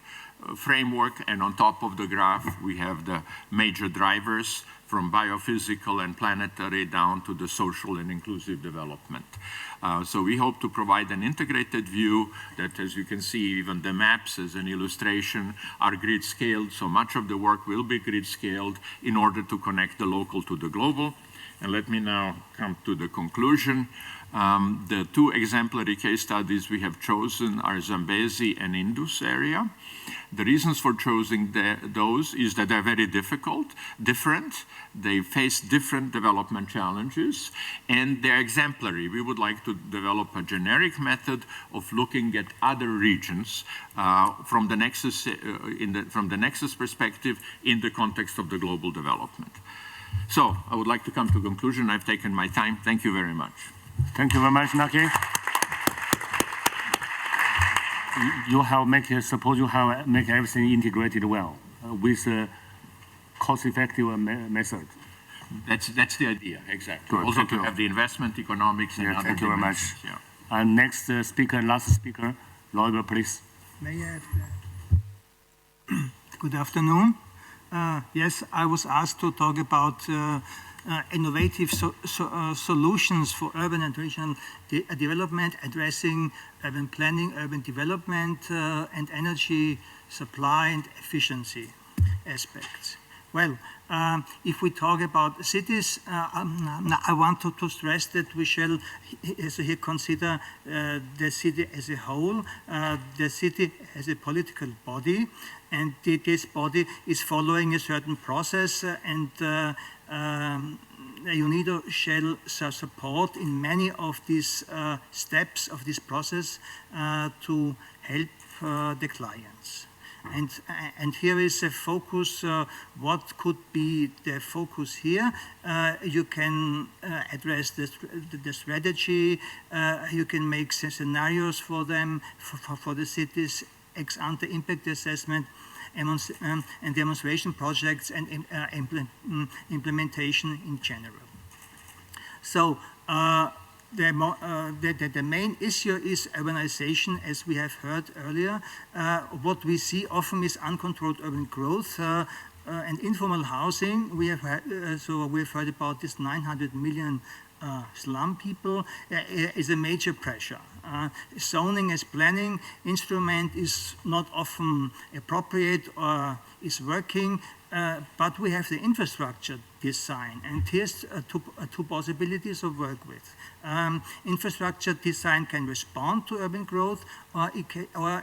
framework, and on top of the graph, we have the major drivers from biophysical and planetary down to the social and inclusive development. So we hope to provide an integrated view that, as you can see, even the maps as an illustration are grid scaled, so much of the work will be grid scaled in order to connect the local to the global. And let me now come to the conclusion. The 2 exemplary case studies we have chosen are Zambezi and Indus area. The reasons for choosing those is that they're very different. They face different development challenges, and they're exemplary. We would like to develop a generic method of looking at other regions from the nexus perspective in the context of the global development. So I would like to come to a conclusion. I've taken my time. Thank you very much. Thank you very much, Naki. You have suppose you have make everything integrated well with a cost-effective method. That's the idea, exactly. Good, Also thank to you. have the investment economics and other Thank you very much. dimensions, yeah. And next speaker, last speaker, Loiber, please. May I have Good afternoon. Yes, I was asked to talk about innovative solutions for urban and regional development, addressing urban planning, urban development, and energy supply and efficiency aspects. Well, if we talk about cities, I want to stress that we shall here consider the city as a whole, the city as a political body, and this body is following a certain process, and UNIDO shall support in many of these steps of this process to help the clients. And here is a focus, what could be the focus here? You can address the strategy, you can make scenarios for them, for the cities, ex-ante impact assessment, and demonstration projects and implementation in general. So the main issue is urbanization, as we have heard earlier. What we see often is uncontrolled urban growth and informal housing. We have heard about this 900 million slum people is a major pressure. Zoning as planning instrument is not often appropriate or is working, but we have the infrastructure design, and here's two possibilities of work with. Infrastructure design can respond to urban growth, or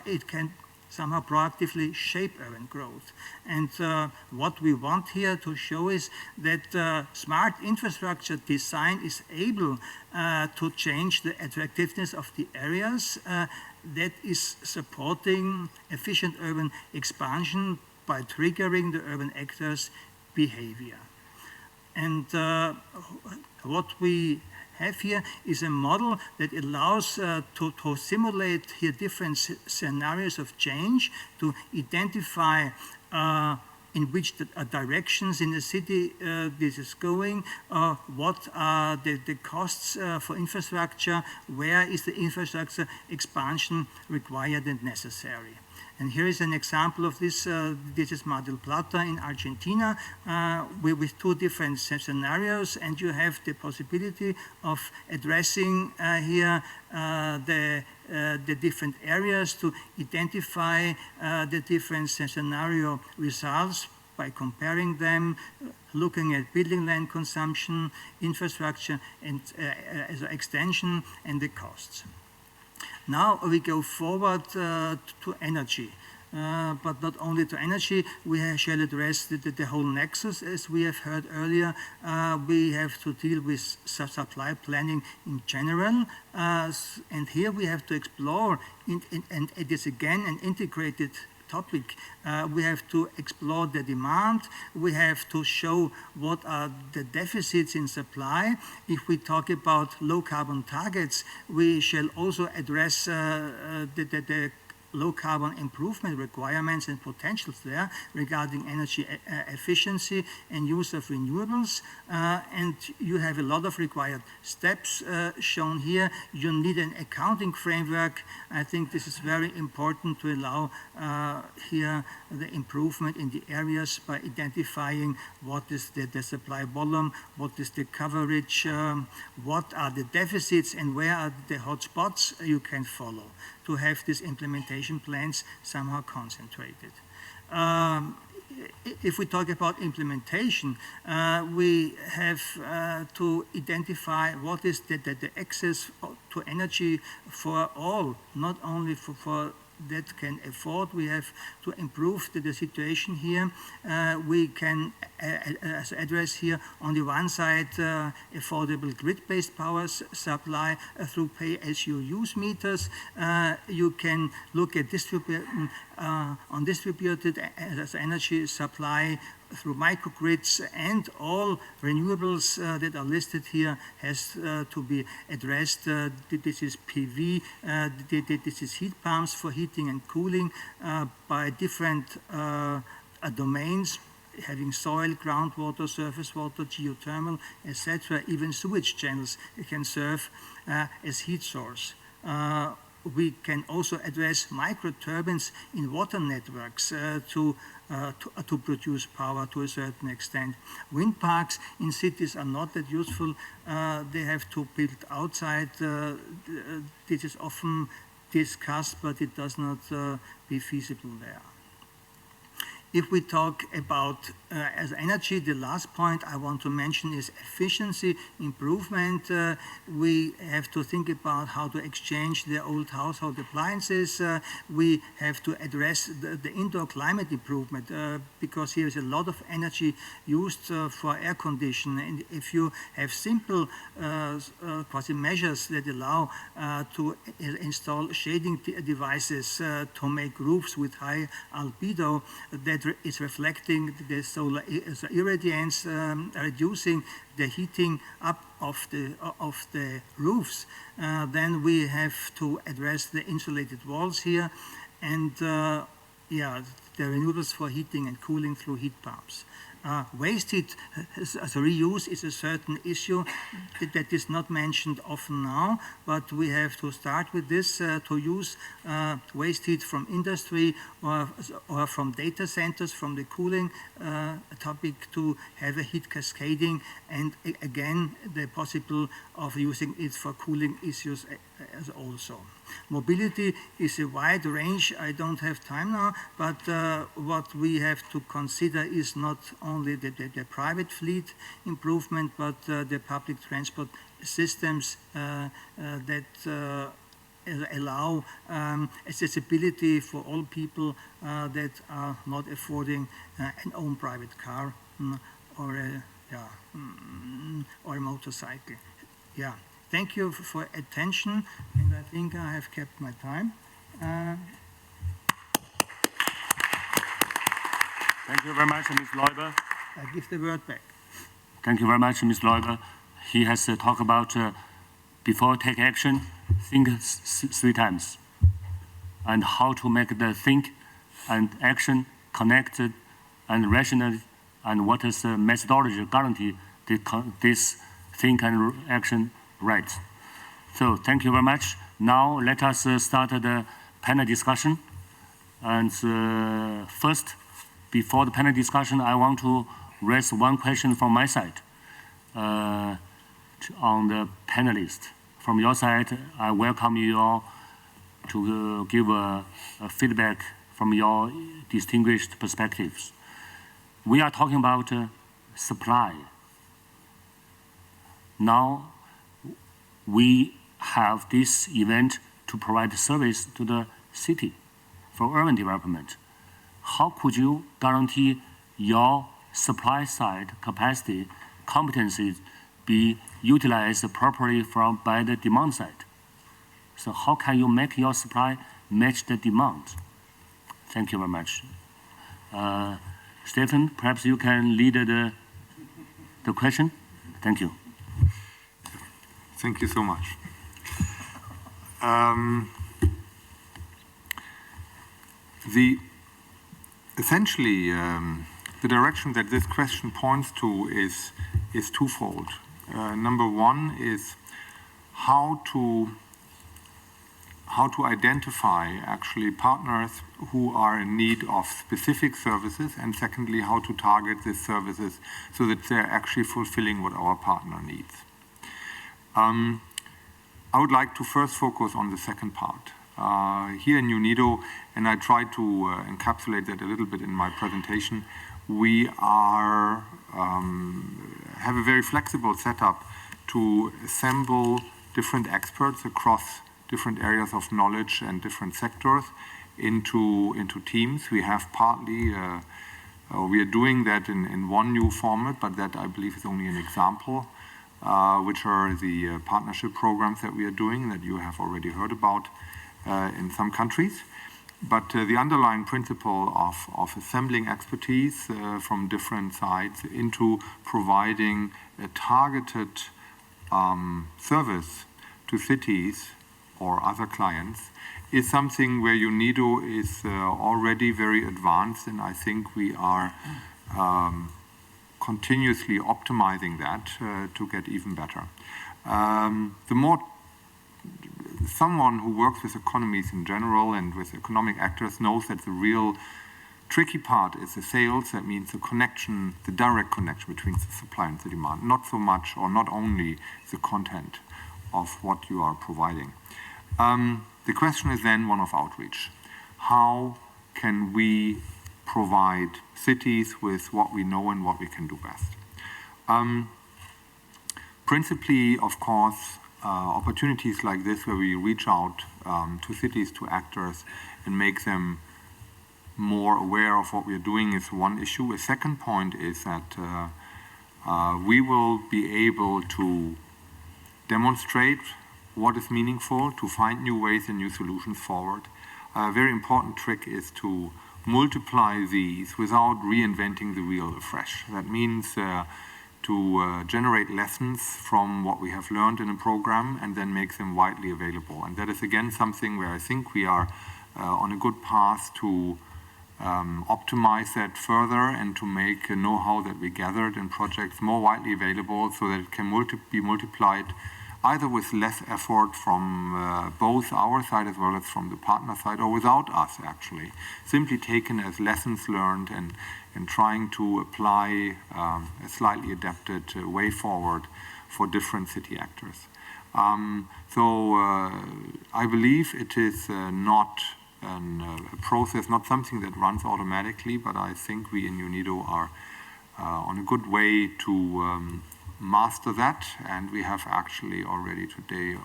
it can somehow proactively shape urban growth. And what we want here to show is that smart infrastructure design is able to change the attractiveness of the areas that is supporting efficient urban expansion by triggering the urban actors' behavior. And what we have here is a model that allows to simulate here different scenarios of change, to identify in which directions in the city this is going, what are the costs for infrastructure, where is the infrastructure expansion required and necessary. And here is an example of this. This is Mar del Plata in Argentina with two different scenarios, and you have the possibility of addressing here the different areas to identify the different scenario results by comparing them, looking at building land consumption, infrastructure, and as an extension, and the costs. Now we go forward to energy. But not only to energy, we shall address the whole nexus, as we have heard earlier. We have to deal with supply planning in general, and here we have to explore, and it is again an integrated topic. We have to explore the demand. We have to show what are the deficits in supply. If we talk about low carbon targets, we shall also address the low carbon improvement requirements and potentials there regarding energy efficiency and use of renewables. And you have a lot of required steps shown here. You need an accounting framework. I think this is very important to allow here the improvement in the areas by identifying what is the supply volume, what is the coverage, what are the deficits, and where are the hot spots you can follow to have these implementation plans somehow concentrated. If we talk about implementation, we have to identify what is the access to energy for all, not only for that can afford. We have to improve the situation here. We can address here on the one side affordable grid-based power supply through pay-as-you-use meters. You can look at on distributed energy supply through microgrids, and all renewables that are listed here has to be addressed. This is PV, this is heat pumps for heating and cooling by different domains, having soil, groundwater, surface water, geothermal, etc. Even sewage channels can serve as heat source. We can also address micro turbines in water networks to produce power to a certain extent. Wind parks in cities are not that useful. They have to build outside. This is often discussed, but it does not be feasible there. If we talk about as energy, the last point I want to mention is efficiency improvement. We have to think about how to exchange the old household appliances. We have to address the indoor climate improvement because here is a lot of energy used for air conditioning. And if you have simple quasi-measures that allow to install shading devices to make roofs with high albedo, that is reflecting the solar irradiance, reducing the heating up of the roofs. Then we have to address the insulated walls here, and the renewables for heating and cooling through heat pumps. Waste heat as a reuse is a certain issue that is not mentioned often now, but we have to start with this to use waste heat from industry or from data centers, from the cooling topic, to have a heat cascading, and again the possible of using it for cooling issues as also. Mobility is a wide range. I don't have time now, but what we have to consider is not only the private fleet improvement, but the public transport systems that allow accessibility for all people that are not affording an own private car or a motorcycle. Yeah. Thank you for attention, and I think I have kept my time. Thank you very much, Ms. Leuber. I give the word back. Thank you very much, Ms. Leuber. He has talked about before take action, think 3 times. And how to make the think and action connected and rational, and what is the methodology guarantee this think and action right. So thank you very much. Now let us start the panel discussion. And first, before the panel discussion, I want to raise one question from my side on the panelists. From your side, I welcome you all to give a feedback from your distinguished perspectives. We are talking about supply. Now, we have this event to provide service to the city for urban development. How could you guarantee your supply side capacity, competencies be utilized properly by the demand side? So how can you make your supply match the demand? Thank you very much. Stephen, perhaps you can lead the question. Thank you. Thank you so much. Essentially, the direction that this question points to is twofold. Number one is how to identify actually partners who are in need of specific services, and secondly, how to target these services so that they're actually fulfilling what our partner needs. I would like to first focus on the second part. Here in UNIDO, and I try to encapsulate that a little bit in my presentation, we have a very flexible setup to assemble different experts across different areas of knowledge and different sectors into teams. We have partly, we are doing that in one new format, but that I believe is only an example, which are the partnership programs that we are doing that you have already heard about in some countries. But the underlying principle of assembling expertise from different sides into providing a targeted service to cities or other clients is something where UNIDO is already very advanced, and I think we are continuously optimizing that to get even better. The more someone who works with economies in general and with economic actors knows that the real tricky part is the sales. That means the connection, the direct connection between the supply and the demand, not so much or not only the content of what you are providing. The question is then one of outreach. How can we provide cities with what we know and what we can do best? Principally, of course, opportunities like this where we reach out to cities, to actors, and make them more aware of what we're doing is one issue. A second point is that we will be able to demonstrate what is meaningful, to find new ways and new solutions forward. A very important trick is to multiply these without reinventing the wheel afresh. That means to generate lessons from what we have learned in a program and then make them widely available. And that is again something where I think we are on a good path to optimize that further and to make know-how that we gathered in projects more widely available so that it can be multiplied either with less effort from both our side as well as from the partner side, or without us actually, simply taken as lessons learned and trying to apply a slightly adapted way forward for different city actors. So I believe it is not a process, not something that runs automatically, but I think we in UNIDO are on a good way to master that, and we have actually already today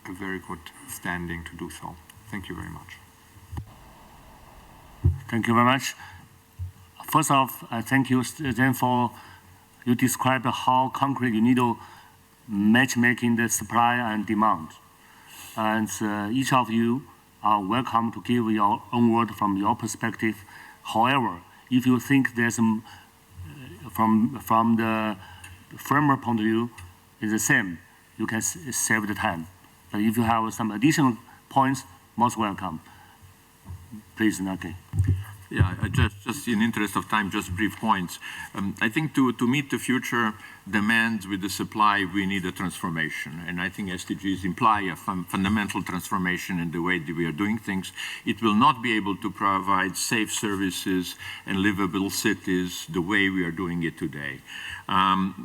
a very good standing to do so. Thank you very much. Thank you very much. First off, I thank you then for you described how concrete UNIDO matchmaking the supply and demand. And each of you are welcome to give your own word from your perspective. However, if you think there's from the framework point of view is the same, you can save the time. But if you have some additional points, most welcome. Please, Naki. Yeah, just in interest of time, just brief points. I think to meet the future demands with the supply, we need a transformation. And I think SDGs imply a fundamental transformation in the way that we are doing things. It will not be able to provide safe services and livable cities the way we are doing it today.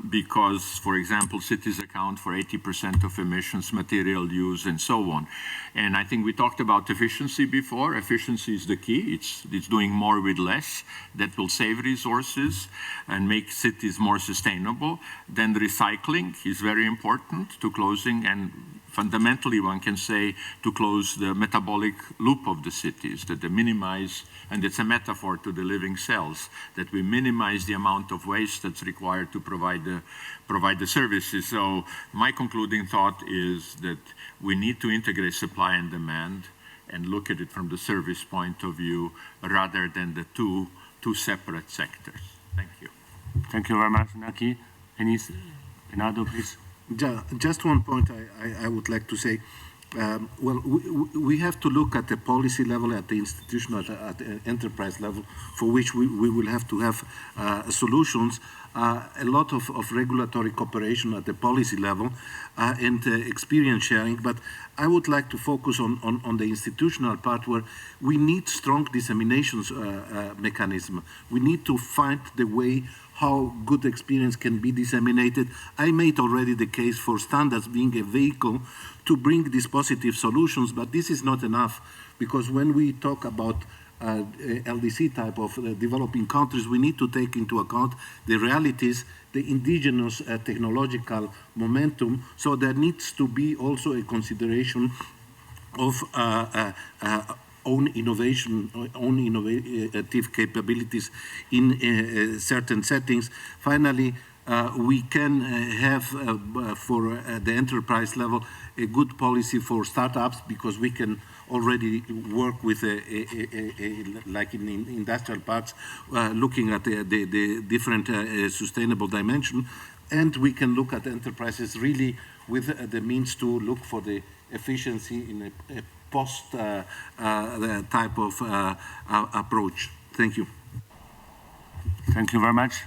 Because, for example, cities account for 80% of emissions, material use, and so on. And I think we talked about efficiency before. Efficiency is the key. It's doing more with less. That will save resources and make cities more sustainable. Then recycling is very important to closing, and fundamentally one can say to close the metabolic loop of the cities, that they minimize, and it's a metaphor to the living cells, that we minimize the amount of waste that's required to provide the services. So my concluding thought is that we need to integrate supply and demand and look at it from the service point of view rather than the two separate sectors. Thank you. Thank you very much, Naki. Bernardo, please. Just one point I would like to say. Well, we have to look at the policy level, at the institutional, at the enterprise level, for which we will have to have solutions. A lot of regulatory cooperation at the policy level and experience sharing, but I would like to focus on the institutional part where we need strong disseminations mechanism. We need to find the way how good experience can be disseminated. I made already the case for standards being a vehicle to bring these positive solutions, but this is not enough, because when we talk about LDC type of developing countries, we need to take into account the realities, the indigenous technological momentum, so there needs to be also a consideration of own innovation, own innovative capabilities in certain settings. Finally, we can have for the enterprise level a good policy for startups, because we can already work with like in industrial parts, looking at the different sustainable dimension, and we can look at enterprises really with the means to look for the efficiency in a post type of approach. Thank you. Thank you very much.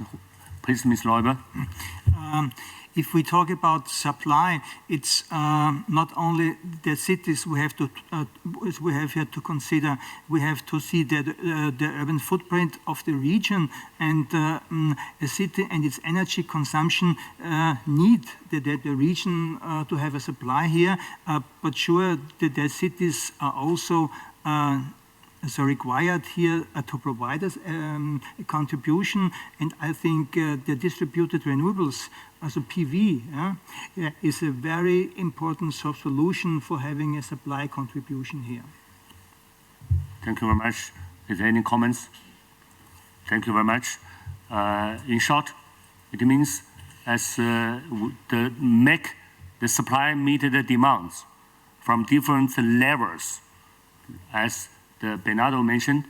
Please, Ms. Leuber. If we talk about supply, it's not only the cities we have here to consider. We have to see the urban footprint of the region, and a city and its energy consumption need the region to have a supply here. But sure, the cities are also required here to provide us a contribution, and I think the distributed renewables, as a PV, is a very important solution for having a supply contribution here. Thank you very much. Is there any comments? Thank you very much. In short, it means as make the supply meet the demands from different levels, as Bernardo mentioned,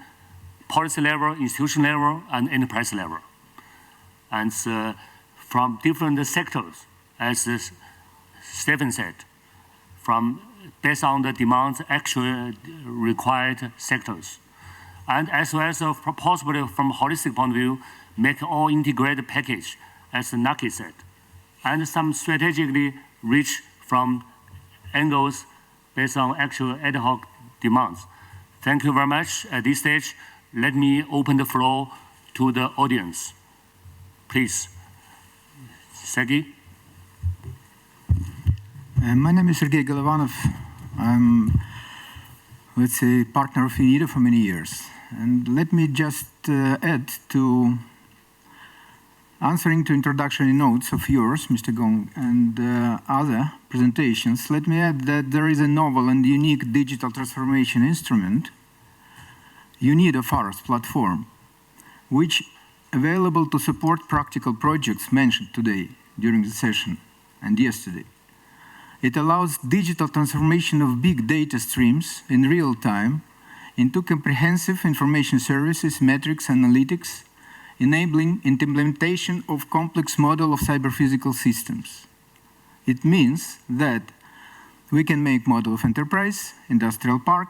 policy level, institution level, and enterprise level. And from different sectors, as Stephen said, based on the demands actually required sectors. And as well as possibly from a holistic point of view, make all integrated package, as Naki said, and some strategically reach from angles based on actual ad hoc demands. Thank you very much. At this stage, let me open the floor to the audience. Please. Sergey? My name is Sergey Golovanov. I'm, let's say, partner of UNIDO for many years. And let me just add to answering to introductory notes of yours, Mr. Gong, and other presentations. Let me add that there is a novel and unique digital transformation instrument, UNIDO Pharos platform, which is available to support practical projects mentioned today during the session and yesterday. It allows digital transformation of big data streams in real time into comprehensive information services, metrics, analytics, enabling implementation of complex model of cyber-physical systems. It means that We can make model of enterprise, industrial park,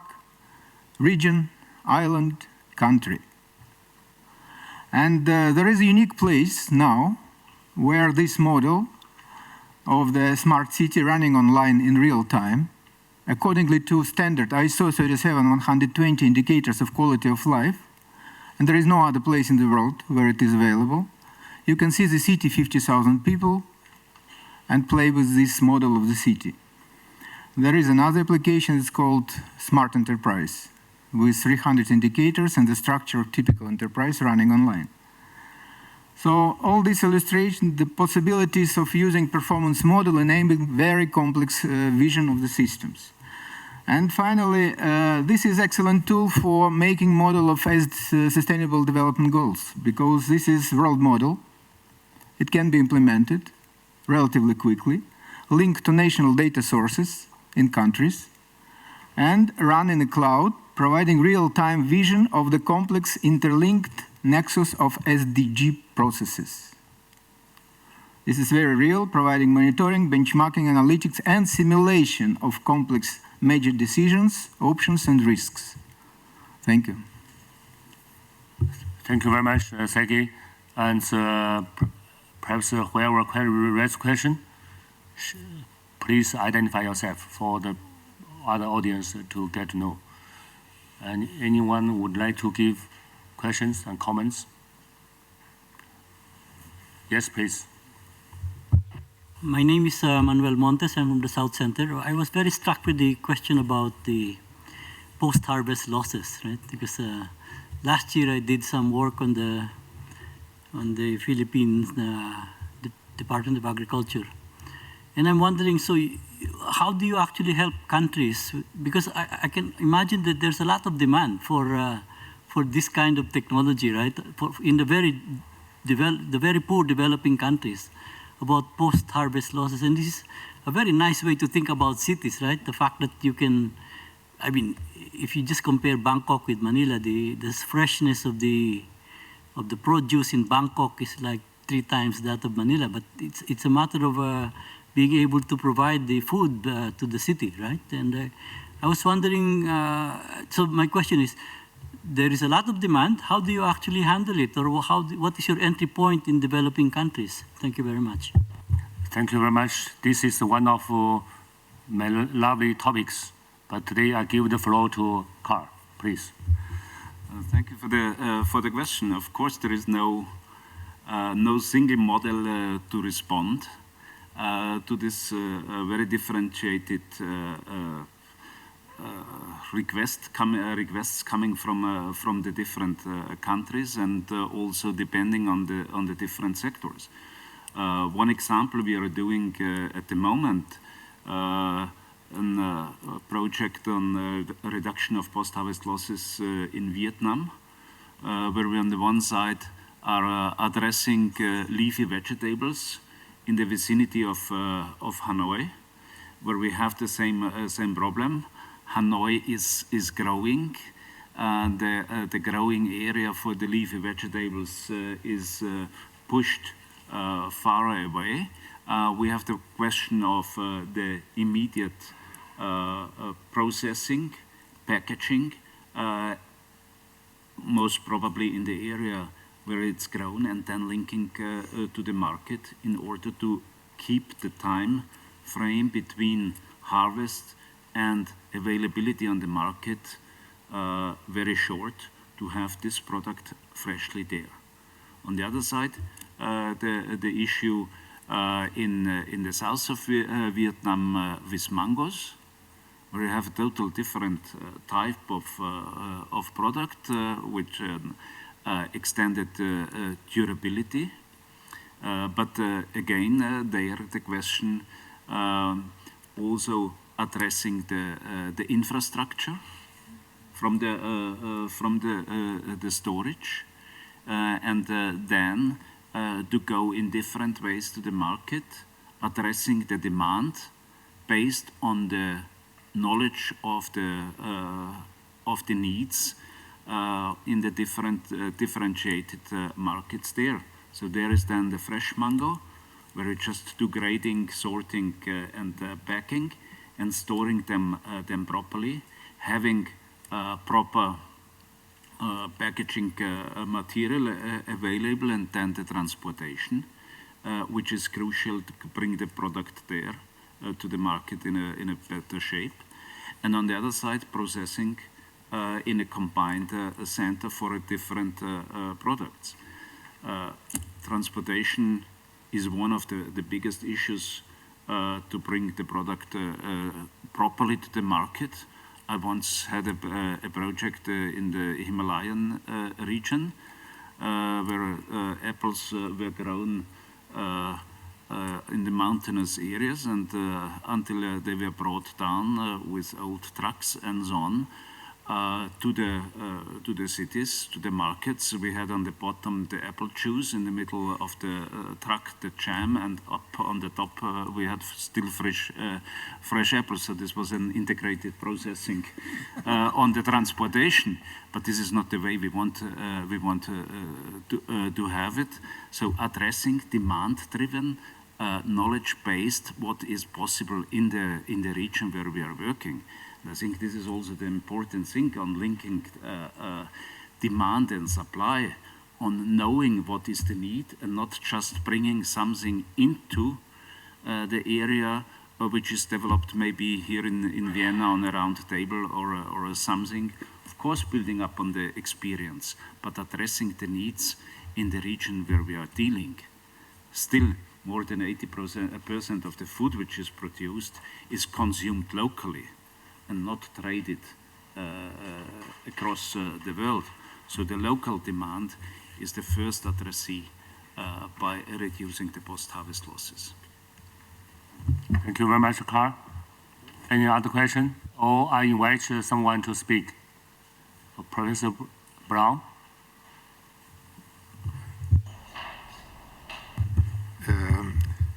region, island, country. And there is a unique place now where this model of the smart city running online in real time, accordingly to standard ISO 37120 indicators of quality of life, and there is no other place in the world where it is available. You can see the city, 50,000 people, and play with this model of the city. There is another application, it's called Smart Enterprise, with 300 indicators and the structure of typical enterprise running online. So all this illustrates the possibilities of using performance model enabling very complex vision of the systems. And finally, this is excellent tool for making model of sustainable development goals, because this is world model. It can be implemented relatively quickly, linked to national data sources in countries, and run in the cloud, providing real-time vision of the complex interlinked nexus of SDG processes. This is very real, providing monitoring, benchmarking, analytics, and simulation of complex major decisions, options, and risks. Thank you. Thank you very much, Sergey. And perhaps whoever raised question, please identify yourself for the other audience to get to know. And anyone would like to give questions and comments? Yes, please. My name is Manuel Montes. I'm from the South Center. I was very struck with the question about the post-harvest losses, right? Because last year I did some work on the Philippines Department of Agriculture, and I'm wondering, so how do you actually help countries? Because I can imagine that there's a lot of demand for this kind of technology, right? In the very poor developing countries, about post-harvest losses. And this is a very nice way to think about cities, right? The fact that you can, I mean, if you just compare Bangkok with Manila, the freshness of the produce in Bangkok is like 3 times that of Manila. But it's a matter of being able to provide the food to the city, right? And I was wondering, so my question is, there is a lot of demand. How do you actually handle it? Or what is your entry point in developing countries? Thank you very much. Thank you very much. This is one of my lovely topics. But today I give the floor to Carl, please. Thank you for the question. Of course, there is no single model to respond to this very differentiated requests coming from the different countries, and also depending on the different sectors. One example we are doing at the moment, a project on reduction of post-harvest losses in Vietnam, where we on the one side are addressing leafy vegetables in the vicinity of Hanoi, where we have the same problem. Hanoi is growing, and the growing area for the leafy vegetables is pushed far away. We have the question of the immediate processing, packaging, most probably in the area where it's grown, and then linking to the market in order to keep the time frame between harvest and availability on the market very short, to have this product freshly there. On the other side, the issue in the south of Vietnam with mangoes, where you have a total different type of product with extended durability. But again, there the question also addressing the infrastructure from the storage, and then to go in different ways to the market, addressing the demand based on the knowledge of the needs in the different differentiated markets there. So there is then the fresh mango, where you just do grading, sorting, and packing. and storing them properly, having proper packaging material available, and then the transportation, which is crucial to bring the product there to the market in a better shape. And on the other side, processing in a combined center for different products. Transportation is one of the biggest issues to bring the product properly to the market. I once had a project in the Himalayan region where apples were grown in the mountainous areas, and until they were brought down with old trucks and so on to the cities, to the markets. We had on the bottom the apple juice, in the middle of the truck the jam, and up on the top we had still fresh apples. So this was an integrated processing on the transportation. But this is not the way we want to have it. So addressing demand-driven, knowledge-based, what is possible in the region where we are working. I think this is also the important thing on linking demand and supply, on knowing what is the need and not just bringing something into the area which is developed maybe here in Vienna on a round table or something. Of course, building up on the experience, but addressing the needs in the region where we are dealing. Still, more than 80% of the food which is produced is consumed locally and not traded across the world. So the local demand is the first addressee by reducing the post-harvest losses. Thank you very much, Carl. Any other question? Or I invite someone to speak. Professor Brown?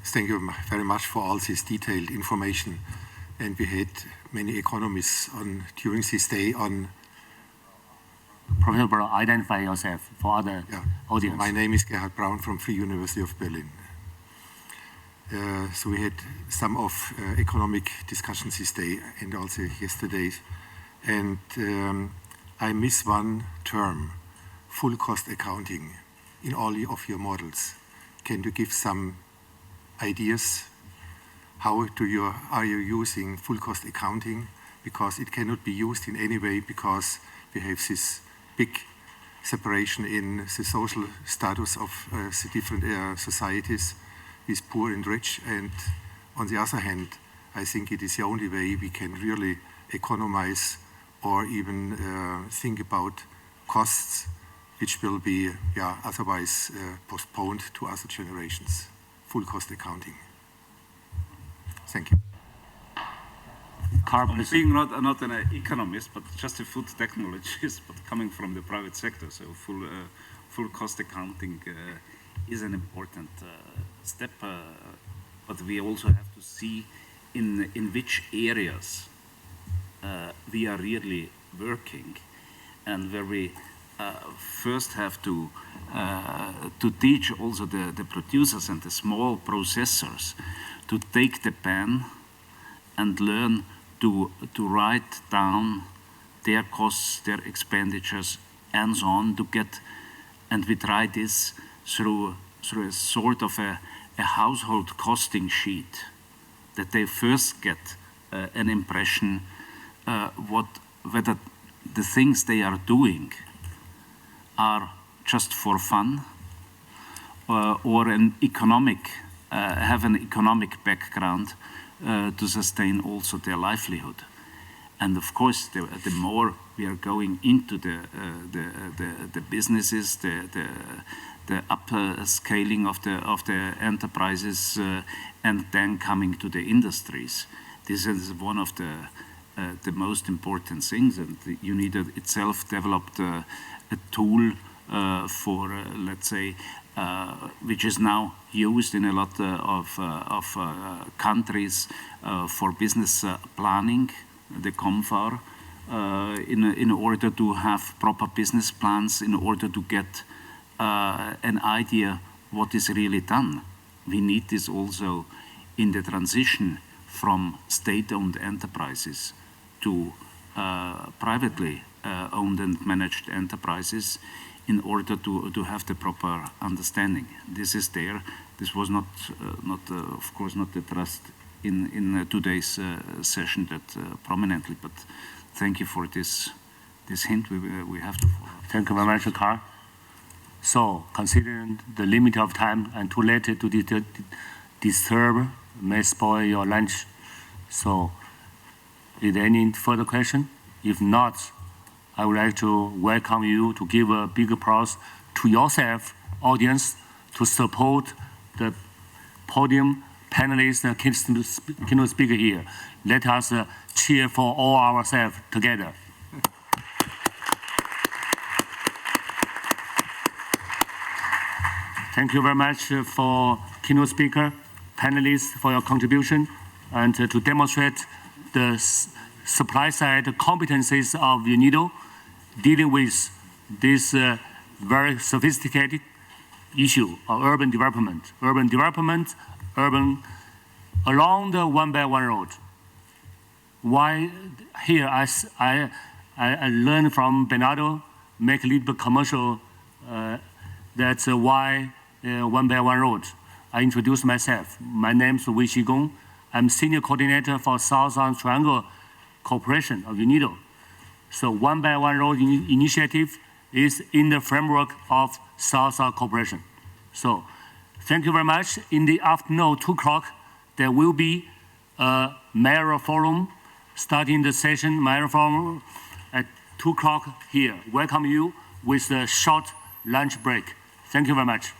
Thank you very much for all this detailed information. And we had many economists during this day on. Professor Brown, identify yourself for other audience. My name is Gerhard Braun from Free University of Berlin. So we had some of economic discussions this day and also yesterday. And I miss one term, full cost accounting, in all of your models. Can you give some ideas? How are you using full cost accounting? Because it cannot be used in any way, because we have this big separation in the social status of the different societies, with poor and rich. And on the other hand, I think it is the only way we can really economize or even think about costs which will be otherwise postponed to other generations. Full cost accounting. Thank you. Being not an economist, but just a food technologist, but coming from the private sector, so full cost accounting is an important step, but we also have to see in which areas we are really working, and where we first have to teach also the producers and the small processors to take the pen and learn to write down their costs, their expenditures, and so on, to get, and we try this through a sort of a household costing sheet, that they first get an impression whether the things they are doing are just for fun or an economic, have an economic background to sustain also their livelihood. And of course, the more we are going into the businesses, the upscaling of the enterprises, and then coming to the industries, this is one of the most important things. And UNIDO itself developed a tool for, let's say, which is now used in a lot of countries for business planning, the COMFAR, in order to have proper business plans, in order to get an idea what is really done. We need this also in the transition from state-owned enterprises to privately owned and managed enterprises in order to have the proper understanding. This is there. This was not, of course, not addressed in today's session that prominently, but thank you for this hint we have to follow. Thank you very much, Carl. So, considering the limit of time and too late to disturb, may spoil your lunch. So, is there any further question? If not, I would like to welcome you to give a big applause to yourself, audience, to support the podium panelists and keynote speaker here. Let us cheer for all ourselves together. Thank you very much for keynote speaker, panelists for your contribution, and to demonstrate the supply side competencies of UNIDO dealing with this very sophisticated issue of urban development. Urban along the one-by-one road. Why here I learned from Bernardo, make a little commercial, that's why one-by-one road. I introduce myself. My name is Wei Xigong. I'm Senior Coordinator for South-South Triangle Cooperation of UNIDO. So one-by-one road initiative is in the framework of South-South Cooperation. So thank you very much. In the afternoon, 2 o'clock, there will be a mayoral forum, starting the session, mayoral forum at 2 o'clock here. Welcome you with a short lunch break. Thank you very much.